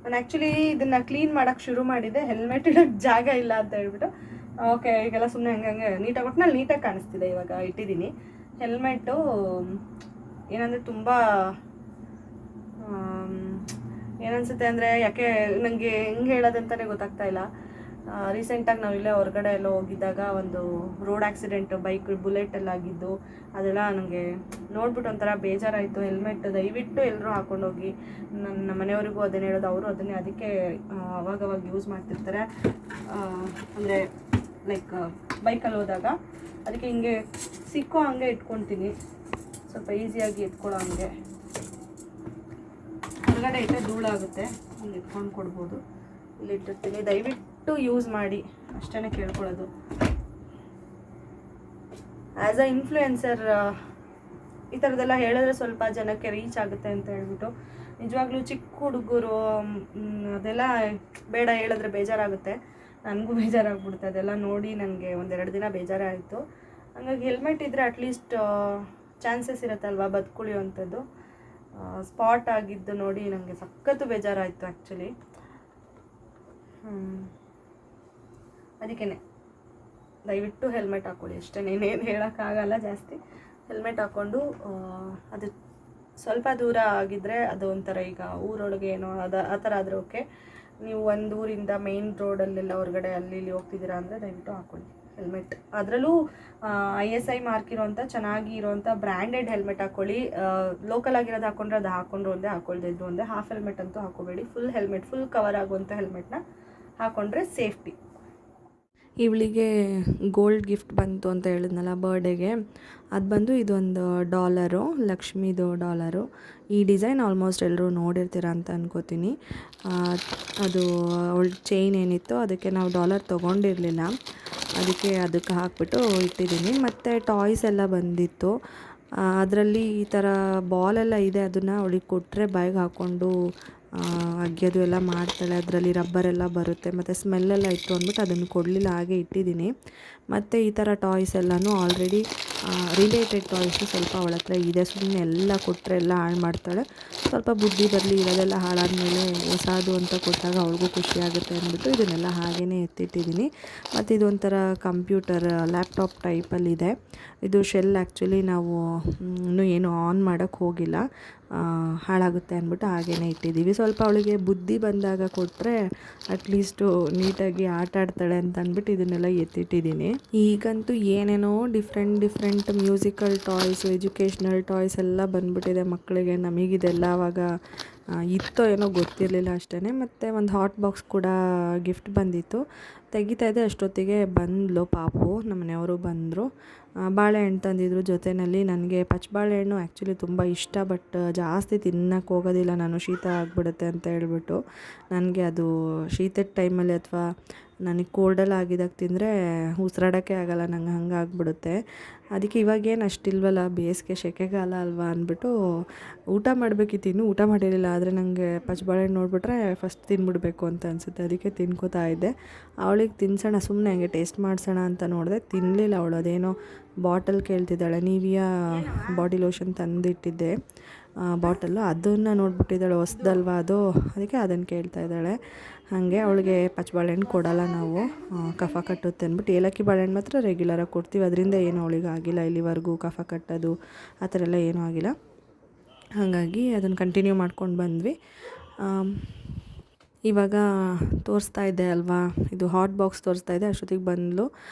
ನಾನು ಆ್ಯಕ್ಚುಲಿ ಇದನ್ನು ಕ್ಲೀನ್ ಮಾಡೋಕ್ಕೆ ಶುರು ಮಾಡಿದ್ದೆ, ಹೆಲ್ಮೆಟ್ ಇಡೋಕ್ಕೆ ಜಾಗ ಇಲ್ಲ ಅಂತ ಹೇಳ್ಬಿಟ್ಟು. ಓಕೆ, ಈಗೆಲ್ಲ ಸುಮ್ಮನೆ ಹಂಗೆ ನೀಟಾಗಿ ಒಟ್ಟಿನಲ್ಲಿ ನೀಟಾಗಿ ಕಾಣಿಸ್ತಿದೆ. ಇವಾಗ ಇಟ್ಟಿದ್ದೀನಿ ಹೆಲ್ಮೆಟ್ಟು. ಏನಂದರೆ ತುಂಬ ಏನನ್ಸುತ್ತೆ ಅಂದರೆ, ಯಾಕೆ ನನಗೆ ಹೆಂಗೆ ಹೇಳೋದಂತಲೇ ಗೊತ್ತಾಗ್ತಾ ಇಲ್ಲ. ರೀಸೆಂಟಾಗಿ ನಾವು ಇಲ್ಲೇ ಹೊರಗಡೆ ಎಲ್ಲ ಹೋಗಿದ್ದಾಗ ಒಂದು ರೋಡ್ ಆಕ್ಸಿಡೆಂಟ್, ಬೈಕ್ ಬುಲೆಟೆಲ್ಲ ಆಗಿದ್ದು, ಅದೆಲ್ಲ ನನಗೆ ನೋಡ್ಬಿಟ್ಟು ಒಂಥರ ಬೇಜಾರಾಯಿತು. ಹೆಲ್ಮೆಟ್ ದಯವಿಟ್ಟು ಎಲ್ಲರೂ ಹಾಕ್ಕೊಂಡೋಗಿ. ನನ್ನ ಮನೆಯವರಿಗೂ ಅದನ್ನೇ ಹೇಳೋದು, ಅವರು ಅದನ್ನೇ ಅದಕ್ಕೆ ಅವಾಗವಾಗ ಯೂಸ್ ಮಾಡ್ತಿರ್ತಾರೆ. ಅಂದರೆ ಲೈಕ್ ಬೈಕಲ್ಲಿ ಹೋದಾಗ ಅದಕ್ಕೆ ಹಿಂಗೆ ಸಿಕ್ಕೋ ಹಂಗೆ ಇಟ್ಕೊತೀನಿ, ಸ್ವಲ್ಪ ಈಸಿಯಾಗಿ ಎತ್ಕೊಳ್ಳೋ ಹಂಗೆ. ಹೊರಗಡೆ ಇಟ್ಟರೆ ಧೂಳಾಗುತ್ತೆ, ಹಿಂಗೆ ಇಟ್ಕೊಂಡು ಕೊಡ್ಬೋದು. ಇಲ್ಲಿ ಇಟ್ಟಿರ್ತೀನಿ, ದಯವಿಟ್ಟು ಯೂಸ್ ಮಾಡಿ ಅಷ್ಟೇ ಕೇಳ್ಕೊಳ್ಳೋದು. ಆ್ಯಸ್ ಅ ಇನ್ಫ್ಲೂಯೆನ್ಸರ್ ಈ ಥರದ್ದೆಲ್ಲ ಹೇಳಿದ್ರೆ ಸ್ವಲ್ಪ ಜನಕ್ಕೆ ರೀಚ್ ಆಗುತ್ತೆ ಅಂತ ಹೇಳ್ಬಿಟ್ಟು. ನಿಜವಾಗ್ಲೂ ಚಿಕ್ಕ ಹುಡುಗರು ಅದೆಲ್ಲ ಬೇಡ, ಹೇಳಿದ್ರೆ ಬೇಜಾರಾಗುತ್ತೆ. ನನಗೂ ಬೇಜಾರಾಗ್ಬಿಡುತ್ತೆ ಅದೆಲ್ಲ ನೋಡಿ. ನನಗೆ 1-2 ದಿನ ಬೇಜಾರಾಯಿತು. ಹಾಗಾಗಿ ಹೆಲ್ಮೆಟ್ ಇದ್ದರೆ ಅಟ್ಲೀಸ್ಟ್ ಚಾನ್ಸಸ್ ಇರುತ್ತಲ್ವ ಬದುಕುಳಿಯುವಂಥದ್ದು. ಸ್ಪಾಟ್ ಆಗಿದ್ದು ನೋಡಿ ನನಗೆ ಸಖತ್ತು ಬೇಜಾರಾಯಿತು ಆ್ಯಕ್ಚುಲಿ. ಅದಕ್ಕೇ ದಯವಿಟ್ಟು ಹೆಲ್ಮೆಟ್ ಹಾಕ್ಕೊಳ್ಳಿ ಅಷ್ಟೇ, ಇನ್ನೇನು ಹೇಳೋಕ್ಕಾಗಲ್ಲ ಜಾಸ್ತಿ. ಹೆಲ್ಮೆಟ್ ಹಾಕ್ಕೊಂಡು ಅದು ಸ್ವಲ್ಪ ದೂರ ಆಗಿದ್ದರೆ ಅದು ಒಂಥರ, ಈಗ ಊರೊಳಗೆ ಏನೋ ಆ ಥರ ಆದರೆ ಓಕೆ. ನೀವು ಒಂದು ಊರಿಂದ ಮೇನ್ ರೋಡಲ್ಲೆಲ್ಲ ಹೊರಗಡೆ ಅಲ್ಲಿ ಇಲ್ಲಿ ಹೋಗ್ತಿದ್ದೀರಾ ಅಂದರೆ ದಯವಿಟ್ಟು ಹಾಕ್ಕೊಳ್ಳಿ ಹೆಲ್ಮೆಟ್. ಅದರಲ್ಲೂ ISI ಮಾರ್ಕ್ ಇರೋಂಥ ಚೆನ್ನಾಗಿ ಇರೋಂಥ ಬ್ರ್ಯಾಂಡೆಡ್ ಹೆಲ್ಮೆಟ್ ಹಾಕ್ಕೊಳ್ಳಿ. ಲೋಕಲ್ ಆಗಿರೋದು ಹಾಕ್ಕೊಂಡ್ರೆ ಅದು ಹಾಕ್ಕೊಂಡ್ರು ಒಂದೇ, ಹಾಕ್ಕೊಳ್ದಿದ್ರು ಒಂದೇ. ಹಾಫ್ ಹೆಲ್ಮೆಟ್ ಅಂತೂ ಹಾಕೋಬೇಡಿ, ಫುಲ್ ಹೆಲ್ಮೆಟ್, ಫುಲ್ ಕವರ್ ಆಗುವಂಥ ಹೆಲ್ಮೆಟ್ನ ಹಾಕ್ಕೊಂಡ್ರೆ ಸೇಫ್ಟಿ. ಇವಳಿಗೆ ಗೋಲ್ಡ್ ಗಿಫ್ಟ್ ಬಂತು ಅಂತ ಹೇಳಿದ್ನಲ್ಲ ಬರ್ಡೇಗೆ, ಅದು ಬಂದು ಇದೊಂದು ಡಾಲರು, ಲಕ್ಷ್ಮೀದು ಡಾಲರು. ಈ ಡಿಸೈನ್ ಆಲ್ಮೋಸ್ಟ್ ಎಲ್ಲರೂ ನೋಡಿರ್ತೀರ ಅಂತ ಅನ್ಕೋತೀನಿ. ಅದು ಅವಳ ಚೈನ್ ಏನಿತ್ತು ಅದಕ್ಕೆ ನಾವು ಡಾಲರ್ ತೊಗೊಂಡಿರಲಿಲ್ಲ, ಅದಕ್ಕೆ ಹಾಕ್ಬಿಟ್ಟು ಇಟ್ಟಿದ್ದೀನಿ. ಮತ್ತು ಟಾಯ್ಸ್ ಎಲ್ಲ ಬಂದಿತ್ತು, ಅದರಲ್ಲಿ ಈ ಥರ ಬಾಲೆಲ್ಲ ಇದೆ. ಅದನ್ನು ಅವಳಿಗೆ ಕೊಟ್ಟರೆ ಬಾಯಿಗೆ ಹಾಕ್ಕೊಂಡು ಅಗ್ಯೋದು ಎಲ್ಲ ಮಾಡ್ತಾಳೆ. ಅದರಲ್ಲಿ ರಬ್ಬರೆಲ್ಲ ಬರುತ್ತೆ ಮತ್ತು ಸ್ಮೆಲ್ಲೆಲ್ಲ ಇತ್ತು ಅಂದ್ಬಿಟ್ಟು ಅದನ್ನು ಕೊಡಲಿಲ್ಲ, ಹಾಗೆ ಇಟ್ಟಿದ್ದೀನಿ. ಮತ್ತು ಈ ಥರ ಟಾಯ್ಸ್ ಎಲ್ಲನೂ ಆಲ್ರೆಡಿ ರಿಲೇಟೆಡ್ ಟಾಯ್ಸು ಸ್ವಲ್ಪ ಅವಳ ಹತ್ರ ಇದೆ. ಸುಮ್ಮನೆ ಎಲ್ಲ ಕೊಟ್ಟರೆ ಎಲ್ಲ ಹಾಳು ಮಾಡ್ತಾಳೆ. ಸ್ವಲ್ಪ ಬುದ್ಧಿ ಬರಲಿ, ಇರೋದೆಲ್ಲ ಹಾಳಾದಮೇಲೆ ಹೊಸದು ಅಂತ ಕೊಟ್ಟಾಗ ಅವಳಿಗೂ ಖುಷಿಯಾಗುತ್ತೆ ಅಂದ್ಬಿಟ್ಟು ಇದನ್ನೆಲ್ಲ ಹಾಗೇ ಎತ್ತಿಟ್ಟಿದ್ದೀನಿ. ಮತ್ತು ಇದೊಂಥರ ಕಂಪ್ಯೂಟರ್ ಲ್ಯಾಪ್ಟಾಪ್ ಟೈಪಲ್ಲಿದೆ. ಇದು ಶೆಲ್ ಆ್ಯಕ್ಚುಲಿ ನಾವು ಇನ್ನೂ ಏನು ಆನ್ ಮಾಡೋಕ್ಕೆ ಹೋಗಿಲ್ಲ, ಹಾಳಾಗುತ್ತೆ ಅಂದ್ಬಿಟ್ಟು ಹಾಗೇ ಇಟ್ಟಿದ್ದೀವಿ. ಸ್ವಲ್ಪ ಅವಳಿಗೆ ಬುದ್ಧಿ ಬಂದಾಗ ಕೊಟ್ಟರೆ ಅಟ್ಲೀಸ್ಟು ನೀಟಾಗಿ ಆಟ ಆಡ್ತಾಳೆ ಅಂತ ಅಂದ್ಬಿಟ್ಟು ಇದನ್ನೆಲ್ಲ ಎತ್ತಿಟ್ಟಿದ್ದೀನಿ. ಈಗಂತೂ ಏನೇನೋ different musical toys, educational toys ಎಲ್ಲ ಬಂದ್ಬಿಟ್ಟಿದೆ ಮಕ್ಕಳಿಗೆ. ನಮಗಿದೆಲ್ಲ ಆವಾಗ ಇತ್ತೋ ಏನೋ ಗೊತ್ತಿರಲಿಲ್ಲ ಅಷ್ಟೇ. ಮತ್ತು ಒಂದು ಹಾಟ್ ಬಾಕ್ಸ್ ಕೂಡ ಗಿಫ್ಟ್ ಬಂದಿತ್ತು. ತೆಗಿತಾ ಇದೆ ಅಷ್ಟೊತ್ತಿಗೆ ಬಂದಳು ಪಾಪು, ನಮ್ಮ ಮನೆಯವರು ಬಂದರು. ಬಾಳೆಹಣ್ಣು ತಂದಿದ್ರು ಜೊತೆಯಲ್ಲಿ. ನನಗೆ ಪಚ್ಚಬಾಳೆಹಣ್ಣು ಆ್ಯಕ್ಚುಲಿ ತುಂಬ ಇಷ್ಟ, ಬಟ್ ಜಾಸ್ತಿ ತಿನ್ನಕ್ಕೆ ಹೋಗೋದಿಲ್ಲ ನಾನು, ಶೀತ ಆಗಿಬಿಡುತ್ತೆ ಅಂತ ಹೇಳ್ಬಿಟ್ಟು. ನನಗೆ ಅದು ಶೀತದ ಟೈಮಲ್ಲಿ ಅಥವಾ ನನಗೆ ಕೋಲ್ಡೆಲ್ಲ ಆಗಿದಾಗ ತಿಂದರೆ ಉಸಿರಾಡೋಕ್ಕೆ ಆಗೋಲ್ಲ, ನಂಗೆ ಹಂಗೆ ಆಗಿಬಿಡುತ್ತೆ. ಅದಕ್ಕೆ ಇವಾಗೇನು ಅಷ್ಟಿಲ್ವಲ್ಲ, ಬೇಸಿಗೆ ಸೆಕೆಗಾಲ ಅಲ್ವಾ ಅಂದ್ಬಿಟ್ಟು ಊಟ ಮಾಡಬೇಕಿತ್ತು, ಇನ್ನೂ ಊಟ ಮಾಡಿರಲಿಲ್ಲ. ಆದರೆ ನನಗೆ ಪಚ್ಚಬಾಳೆಹಣ್ಣು ನೋಡಿಬಿಟ್ರೆ ಫಸ್ಟ್ ತಿನ್ಬಿಡ್ಬೇಕು ಅಂತ ಅನಿಸುತ್ತೆ, ಅದಕ್ಕೆ ತಿನ್ಕೋತಾ ಇದ್ದೆ. ಅವಳಿಗೆ ತಿನ್ಸೋಣ ಸುಮ್ಮನೆ ಹಂಗೆ ಟೇಸ್ಟ್ ಮಾಡಿಸೋಣ ಅಂತ ನೋಡಿದೆ, ತಿನ್ನಲಿಲ್ಲ ಅವಳು. ಅದೇನೋ ಬಾಟಲ್ ಕೇಳ್ತಿದ್ದಾಳೆ, ನೀವಿಯಾ ಬಾಡಿ ಲೋಷನ್ ತಂದಿಟ್ಟಿದ್ದೆ ಬಾಟಲ್ಲು, ಅದನ್ನು ನೋಡ್ಬಿಟ್ಟಿದ್ದಾಳೆ, ಹೊಸ್ದಲ್ವಾ ಅದು, ಅದಕ್ಕೆ ಅದನ್ನು ಕೇಳ್ತಾ ಇದ್ದಾಳೆ. ಹಾಗೆ ಅವಳಿಗೆ ಪಚ್ಚಬಾಳೆಹಣ್ಣು ಕೊಡೋಲ್ಲ ನಾವು, ಕಫ ಕಟ್ಟುತ್ತೆ ಅಂದ್ಬಿಟ್ಟು. ಏಲಕ್ಕಿ ಬಾಳೆಹಣ್ಣು ಮಾತ್ರ ರೆಗ್ಯುಲರಾಗಿ ಕೊಡ್ತೀವಿ, ಅದರಿಂದ ಏನೂ ಅವಳಿಗೆ ಆಗಿಲ್ಲ ಇಲ್ಲಿವರೆಗೂ, ಕಫ ಕಟ್ಟೋದು ಆ ಥರ ಎಲ್ಲ ಏನೂ ಆಗಿಲ್ಲ. ಹಾಗಾಗಿ ಅದನ್ನು ಕಂಟಿನ್ಯೂ ಮಾಡ್ಕೊಂಡು ಬಂದ್ವಿ. ಇವಾಗ ತೋರಿಸ್ತಾ ಇದ್ದೆ ಅಲ್ವಾ, ಇದು ಹಾಟ್ ಬಾಕ್ಸ್ ತೋರಿಸ್ತಾ ಇದೆ, ಅಷ್ಟೊತ್ತಿಗೆ ಬಂದಳು.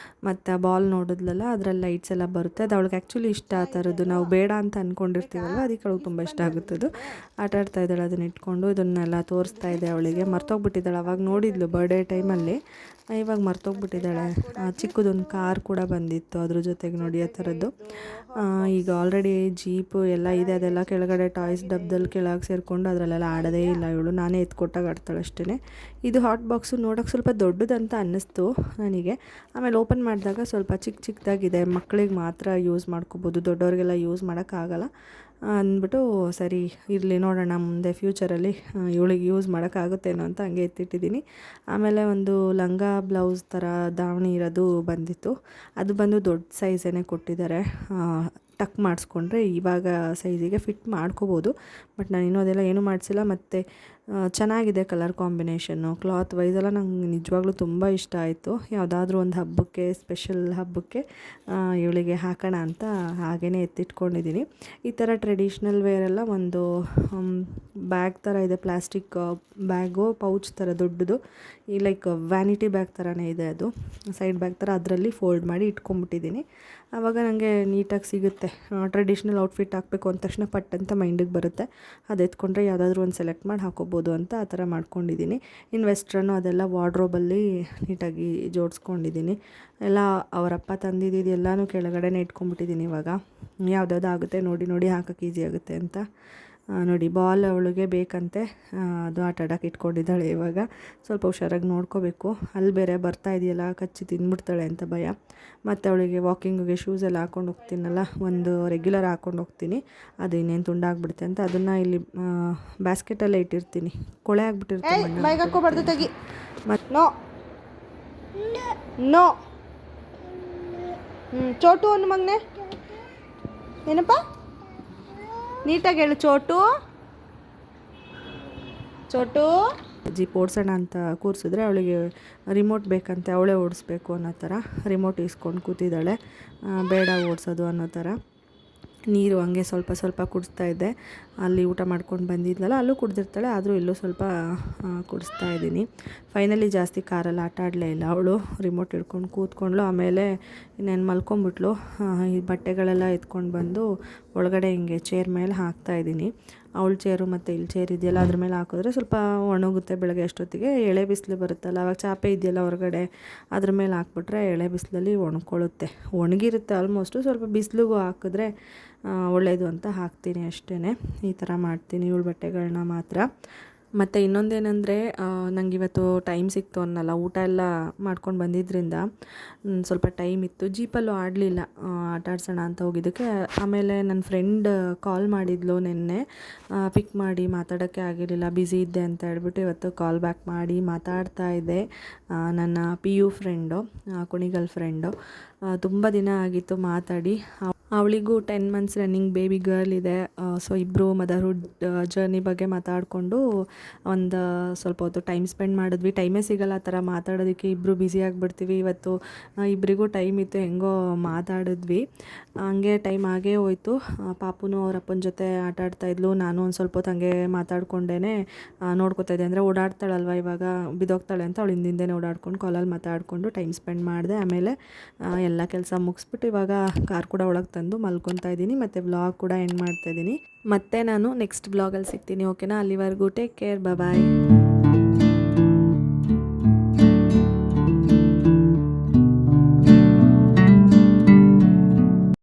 ಮತ್ತು ಆ ಬಾಲ್ ನೋಡಿದ್ಲಲ್ಲ, ಅದರಲ್ಲಿ ಲೈಟ್ಸ್ ಎಲ್ಲ ಬರುತ್ತೆ. ಅದು ಅವಳಿಗೆ ಆ್ಯಕ್ಚುಲಿ ಇಷ್ಟ ಆ ಥರದ್ದು, ನಾವು ಬೇಡ ಅಂತ ಅಂದ್ಕೊಂಡಿರ್ತೀವಲ್ವ, ಅದಕ್ಕೆ ಅವಳಿಗೆ ತುಂಬ ಇಷ್ಟ ಆಗುತ್ತದು. ಆಟ ಆಡ್ತಾ ಇದ್ದಾಳೆ ಅದನ್ನ ಇಟ್ಕೊಂಡು. ಇದನ್ನೆಲ್ಲ ತೋರಿಸ್ತಾ ಇದೆ ಅವಳಿಗೆ. ಮರ್ತೋಗ್ಬಿಟ್ಟಿದ್ದಾಳೆ, ಅವಾಗ ನೋಡಿದ್ಲು ಬರ್ಡೇ ಟೈಮಲ್ಲಿ, ಇವಾಗ ಮರ್ತೋಗ್ಬಿಟ್ಟಿದ್ದಾಳೆ. ಚಿಕ್ಕದೊಂದು ಕಾರ್ ಕೂಡ ಬಂದಿತ್ತು ಅದ್ರ ಜೊತೆಗೆ ನೋಡಿ ಆ ಥರದ್ದು. ಈಗ ಆಲ್ರೆಡಿ ಜೀಪು ಎಲ್ಲ ಇದೆ, ಅದೆಲ್ಲ ಕೆಳಗಡೆ ಟಾಯ್ಸ್ ಡಬ್ದಲ್ಲಿ ಕೆಳಗೆ ಸೇರಿಕೊಂಡು ಅದರಲ್ಲೆಲ್ಲ ಆಡೋದೇ ಇಲ್ಲ ಇವಳು, ನಾನೇ ಎತ್ಕೊಟ್ಟಾಗ ಆಡ್ತಾಳೆ ಅಷ್ಟೇ. ಇದು ಹಾಟ್ ಬಾಕ್ಸು ನೋಡೋಕ್ಕೆ ಸ್ವಲ್ಪ ದೊಡ್ಡದಂತ ಅನ್ನಿಸ್ತು ನನಗೆ. ಆಮೇಲೆ ಓಪನ್ ಮಾಡಿದಾಗ ಸ್ವಲ್ಪ ಚಿಕ್ಕದಾಗಿದೆ, ಮಕ್ಕಳಿಗೆ ಮಾತ್ರ ಯೂಸ್ ಮಾಡ್ಕೋಬೋದು, ದೊಡ್ಡವ್ರಿಗೆಲ್ಲ ಯೂಸ್ ಮಾಡೋಕ್ಕಾಗಲ್ಲ ಅಂದ್ಬಿಟ್ಟು ಸರಿ ಇರಲಿ ನೋಡೋಣ ಮುಂದೆ ಫ್ಯೂಚರಲ್ಲಿ ಇವಳಿಗೆ ಯೂಸ್ ಮಾಡೋಕ್ಕಾಗುತ್ತೇನೋ ಅಂತ ಹಂಗೆ ಎತ್ತಿಟ್ಟಿದ್ದೀನಿ. ಆಮೇಲೆ ಒಂದು ಲಂಗ ಬ್ಲೌಸ್ ಥರ ದಾವಣಿ ಇರೋದು ಬಂದಿತ್ತು, ಅದು ಬಂದು ದೊಡ್ಡ ಸೈಜೇ ಕೊಟ್ಟಿದ್ದಾರೆ. ಟಕ್ ಮಾಡಿಸ್ಕೊಂಡ್ರೆ ಇವಾಗ ಸೈಜಿಗೆ ಫಿಟ್ ಮಾಡ್ಕೋಬೋದು, ಬಟ್ ನಾನು ಇನ್ನೂ ಅದೆಲ್ಲ ಏನೂ ಮಾಡಿಸಿಲ್ಲ. ಮತ್ತು ಚೆನ್ನಾಗಿದೆ ಕಲರ್ ಕಾಂಬಿನೇಷನ್ನು, ಕ್ಲಾತ್ ವೈಸೆಲ್ಲ ನಂಗೆ ನಿಜವಾಗ್ಲೂ ತುಂಬ ಇಷ್ಟ ಆಯಿತು. ಯಾವುದಾದ್ರೂ ಒಂದು ಹಬ್ಬಕ್ಕೆ, ಸ್ಪೆಷಲ್ ಹಬ್ಬಕ್ಕೆ ಇವಳಿಗೆ ಹಾಕೋಣ ಅಂತ ಹಾಗೇ ಎತ್ತಿಟ್ಕೊಂಡಿದ್ದೀನಿ. ಈ ಥರ ಟ್ರೆಡಿಷ್ನಲ್ ವೇರೆಲ್ಲ ಒಂದು ಬ್ಯಾಗ್ ಥರ ಇದೆ, ಪ್ಲಾಸ್ಟಿಕ್ ಬ್ಯಾಗು, ಪೌಚ್ ಥರ ದೊಡ್ಡದು, ಈ ಲೈಕ್ ವ್ಯಾನಿಟಿ ಬ್ಯಾಗ್ ಥರನೇ ಇದೆ, ಅದು ಸೈಡ್ ಬ್ಯಾಗ್ ಥರ, ಅದರಲ್ಲಿ ಫೋಲ್ಡ್ ಮಾಡಿ ಇಟ್ಕೊಂಬಿಟ್ಟಿದ್ದೀನಿ. ಆವಾಗ ನನಗೆ ನೀಟಾಗಿ ಸಿಗುತ್ತೆ. ಟ್ರೆಡಿಷ್ನಲ್ ಔಟ್ಫಿಟ್ ಹಾಕಬೇಕು ಅಂದ ತಕ್ಷಣ ಪಟ್ ಅಂತ ಮೈಂಡಿಗೆ ಬರುತ್ತೆ, ಅದು ಎತ್ಕೊಂಡ್ರೆ ಯಾವುದಾದ್ರೂ ಒಂದು ಸೆಲೆಕ್ಟ್ ಮಾಡಿ ಹಾಕೋಬೋದು ಅಂತ ಆ ಥರ ಮಾಡ್ಕೊಂಡಿದ್ದೀನಿ. ಇನ್ನು ವೆಸ್ಟ್ರನ್ನು ಅದೆಲ್ಲ ವಾರ್ಡ್ರೋಬಲ್ಲಿ ನೀಟಾಗಿ ಜೋಡಿಸ್ಕೊಂಡಿದ್ದೀನಿ. ಎಲ್ಲ ಅವರಪ್ಪ ತಂದಿದ್ದು ಎಲ್ಲನೂ ಕೆಳಗಡೆನೇ ಇಟ್ಕೊಂಡ್ಬಿಟ್ಟಿದ್ದೀನಿ. ಇವಾಗ ಯಾವುದಾದ್ರು ಆಗುತ್ತೆ ನೋಡಿ ಹಾಕೋಕ್ಕೆ ಈಸಿ ಆಗುತ್ತೆ ಅಂತ. ನೋಡಿ ಬಾಲ್ ಅವಳಿಗೆ ಬೇಕಂತೆ, ಅದು ಆಟ ಆಡೋಕೆ ಇಟ್ಕೊಂಡಿದ್ದಾಳೆ. ಇವಾಗ ಸ್ವಲ್ಪ ಹುಷಾರಾಗಿ ನೋಡ್ಕೋಬೇಕು, ಅಲ್ಲಿ ಬೇರೆ ಬರ್ತಾ ಇದೆಯಲ್ಲ ಕಚ್ಚಿ ತಿಂದ್ಬಿಡ್ತಾಳೆ ಅಂತ ಭಯ. ಮತ್ತು ಅವಳಿಗೆ ವಾಕಿಂಗಿಗೆ ಶೂಸ್ ಎಲ್ಲ ಹಾಕ್ಕೊಂಡು ಹೋಗ್ತೀನಲ್ಲ, ಒಂದು ರೆಗ್ಯುಲರ್ ಹಾಕ್ಕೊಂಡು ಹೋಗ್ತೀನಿ, ಅದು ಇನ್ನೇನು ತುಂಡಾಗ್ಬಿಡುತ್ತೆ ಅಂತ ಅದನ್ನು ಇಲ್ಲಿ ಬ್ಯಾಸ್ಕೆಟಲ್ಲೇ ಇಟ್ಟಿರ್ತೀನಿ, ಕೊಳೆ ಆಗಿಬಿಟ್ಟಿರ್ತೀನಿ. ಬೈಕ್ ಹಾಕ್ಕೋಬಾರ್ದು ತೆಗಿ, ಮತ್ತು ನೋ ಚೋಟು ಅನ್ನು ಮಗನೆ ಏನಪ್ಪ ನೀಟಾಗಿ ಹೇಳು ಚೋಟು ಚೋಟು. ಜೀಪ್ ಓಡಿಸೋಣ ಅಂತ ಕೂರಿಸಿದ್ರೆ ಅವಳಿಗೆ ರಿಮೋಟ್ ಬೇಕಂತೆ, ಅವಳೇ ಓಡಿಸ್ಬೇಕು ಅನ್ನೋ ಥರ ರಿಮೋಟ್ ಇಸ್ಕೊಂಡು ಕೂತಿದ್ದಾಳೆ. ಬೇಡ ಓಡಿಸೋದು ಅನ್ನೋ ಥರ. ನೀರು ಹಂಗೆ ಸ್ವಲ್ಪ ಸ್ವಲ್ಪ ಕುಡಿಸ್ತಾ ಇದ್ದೆ. ಅಲ್ಲಿ ಊಟ ಮಾಡ್ಕೊಂಡು ಬಂದಿದ್ಲಲ್ಲ ಅಲ್ಲೂ ಕುಡ್ದಿರ್ತಾಳೆ, ಆದರೂ ಇಲ್ಲೂ ಸ್ವಲ್ಪ ಕುಡಿಸ್ತಾ ಇದ್ದೀನಿ. ಫೈನಲಿ ಜಾಸ್ತಿ ಕಾರಲ್ಲಿ ಆಟ ಆಡಲೇ ಇಲ್ಲ ಅವಳು, ರಿಮೋಟ್ ಹಿಡ್ಕೊಂಡು ಕೂತ್ಕೊಂಡ್ಳು. ಆಮೇಲೆ ಇನ್ನೇನು ಮಲ್ಕೊಂಬಿಟ್ಲು. ಈ ಬಟ್ಟೆಗಳೆಲ್ಲ ಎತ್ಕೊಂಡು ಬಂದು ಒಳಗಡೆ ಹಿಂಗೆ ಚೇರ್ ಮೇಲೆ ಹಾಕ್ತಾಯಿದ್ದೀನಿ. ಅವಳ ಚೇರು ಮತ್ತು ಇಲ್ಲಿ ಚೇರ್ ಇದೆಯಲ್ಲ ಅದ್ರ ಮೇಲೆ ಹಾಕಿದ್ರೆ ಸ್ವಲ್ಪ ಒಣಗುತ್ತೆ. ಬೆಳಗ್ಗೆ ಅಷ್ಟೊತ್ತಿಗೆ ಎಳೆ ಬಿಸಿಲು ಬರುತ್ತಲ್ಲ, ಅವಾಗ ಚಾಪೆ ಇದೆಯಲ್ಲ ಹೊರಗಡೆ ಅದ್ರ ಮೇಲೆ ಹಾಕ್ಬಿಟ್ರೆ ಎಳೆ ಬಿಸಿಲಲ್ಲಿ ಒಣಕೊಳ್ಳುತ್ತೆ. ಒಣಗಿರುತ್ತೆ ಆಲ್ಮೋಸ್ಟು, ಸ್ವಲ್ಪ ಬಿಸಿಲಿಗೂ ಹಾಕಿದ್ರೆ ಒಳ್ಳೆಯದು ಅಂತ ಹಾಕ್ತೀನಿ ಅಷ್ಟೇ. ಈ ಥರ ಮಾಡ್ತೀನಿ ಇವಳ ಬಟ್ಟೆಗಳನ್ನ ಮಾತ್ರ. ಮತ್ತು ಇನ್ನೊಂದೇನೆಂದರೆ ನಂಗೆ ಇವತ್ತು ಟೈಮ್ ಸಿಕ್ತು ಅನ್ನಲ್ಲ, ಊಟ ಎಲ್ಲ ಮಾಡ್ಕೊಂಡು ಬಂದಿದ್ದರಿಂದ ಸ್ವಲ್ಪ ಟೈಮ್ ಇತ್ತು. ಜೀಪಲ್ಲೂ ಆಡಲಿಲ್ಲ, ಆಟ ಆಡ್ಸೋಣ ಅಂತ ಹೋಗಿದ್ದಕ್ಕೆ. ಆಮೇಲೆ ನನ್ನ ಫ್ರೆಂಡ್ ಕಾಲ್ ಮಾಡಿದ್ಲು ನಿನ್ನೆ, ಪಿಕ್ ಮಾಡಿ ಮಾತಾಡೋಕ್ಕೆ ಆಗಿರಲಿಲ್ಲ, ಬ್ಯುಸಿ ಇದ್ದೆ ಅಂತ ಹೇಳ್ಬಿಟ್ಟು ಇವತ್ತು ಕಾಲ್ ಬ್ಯಾಕ್ ಮಾಡಿ ಮಾತಾಡ್ತಾ ಇದ್ದೆ. ನನ್ನ PU ಫ್ರೆಂಡು, ಕುಣಿಗಲ್ ಫ್ರೆಂಡು. ತುಂಬ ದಿನ ಆಗಿತ್ತು ಮಾತಾಡಿ. ಅವಳಿಗೂ 10 ಮಂತ್ಸ್ ರನ್ನಿಂಗ್ ಬೇಬಿ ಗರ್ಲ್ ಇದೆ. ಸೊ ಇಬ್ಬರು ಮದರ್ಹುಡ್ ಜರ್ನಿ ಬಗ್ಗೆ ಮಾತಾಡಿಕೊಂಡು ಒಂದು ಸ್ವಲ್ಪ ಹೊತ್ತು ಟೈಮ್ ಸ್ಪೆಂಡ್ ಮಾಡಿದ್ವಿ. ಟೈಮೇ ಸಿಗೋಲ್ಲ ಆ ಥರ ಮಾತಾಡೋದಕ್ಕೆ, ಇಬ್ಬರು ಬ್ಯುಸಿ ಆಗಿಬಿಡ್ತೀವಿ. ಇವತ್ತು ಇಬ್ಬರಿಗೂ ಟೈಮ್ ಇತ್ತು, ಹೆಂಗೋ ಮಾತಾಡಿದ್ವಿ. ಹಂಗೆ ಟೈಮ್ ಆಗೇ ಹೋಯ್ತು. ಪಾಪುನು ಅವ್ರ ಅಪ್ಪನ ಜೊತೆ ಆಟ ಆಡ್ತಾಯಿದ್ಲು, ನಾನು ಒಂದು ಸ್ವಲ್ಪ ಹೊತ್ತು ಹಂಗೆ ಮಾತಾಡ್ಕೊಂಡೇ ನೋಡ್ಕೊತಾ ಇದ್ದೆ. ಅಂದರೆ ಓಡಾಡ್ತಾಳಲ್ವ ಇವಾಗ, ಬಿದ್ದೋಗ್ತಾಳೆ ಅಂತ ಅವಳು ಹಿಂದಿಂದೆ ಓಡಾಡ್ಕೊಂಡು ಕಾಲಲ್ಲಿ ಮಾತಾಡಿಕೊಂಡು ಟೈಮ್ ಸ್ಪೆಂಡ್ ಮಾಡಿದೆ. ಆಮೇಲೆ ಎಲ್ಲ ಕೆಲಸ ಮುಗಿಸ್ಬಿಟ್ಟು ಇವಾಗ ಕಾರ್ ಕೂಡ ಒಳಗೆ ತಂದು ಮಲ್ಕೊತಾ ಇದ್ದೀನಿ. ಮತ್ತು ವ್ಲಾಗ್ ಕೂಡ ಎಂಡ್ ಮಾಡ್ತಾಯಿದ್ದೀನಿ. ಮತ್ತೆ ನಾನು ನೆಕ್ಸ್ಟ್ ವ್ಲಾಗಲ್ಲಿ ಸಿಗ್ತೀನಿ, ಓಕೆನಾ? ಅಲ್ಲಿವರೆಗೂ ಟೇಕ್ ಕೇರ್, ಬಾಯ್.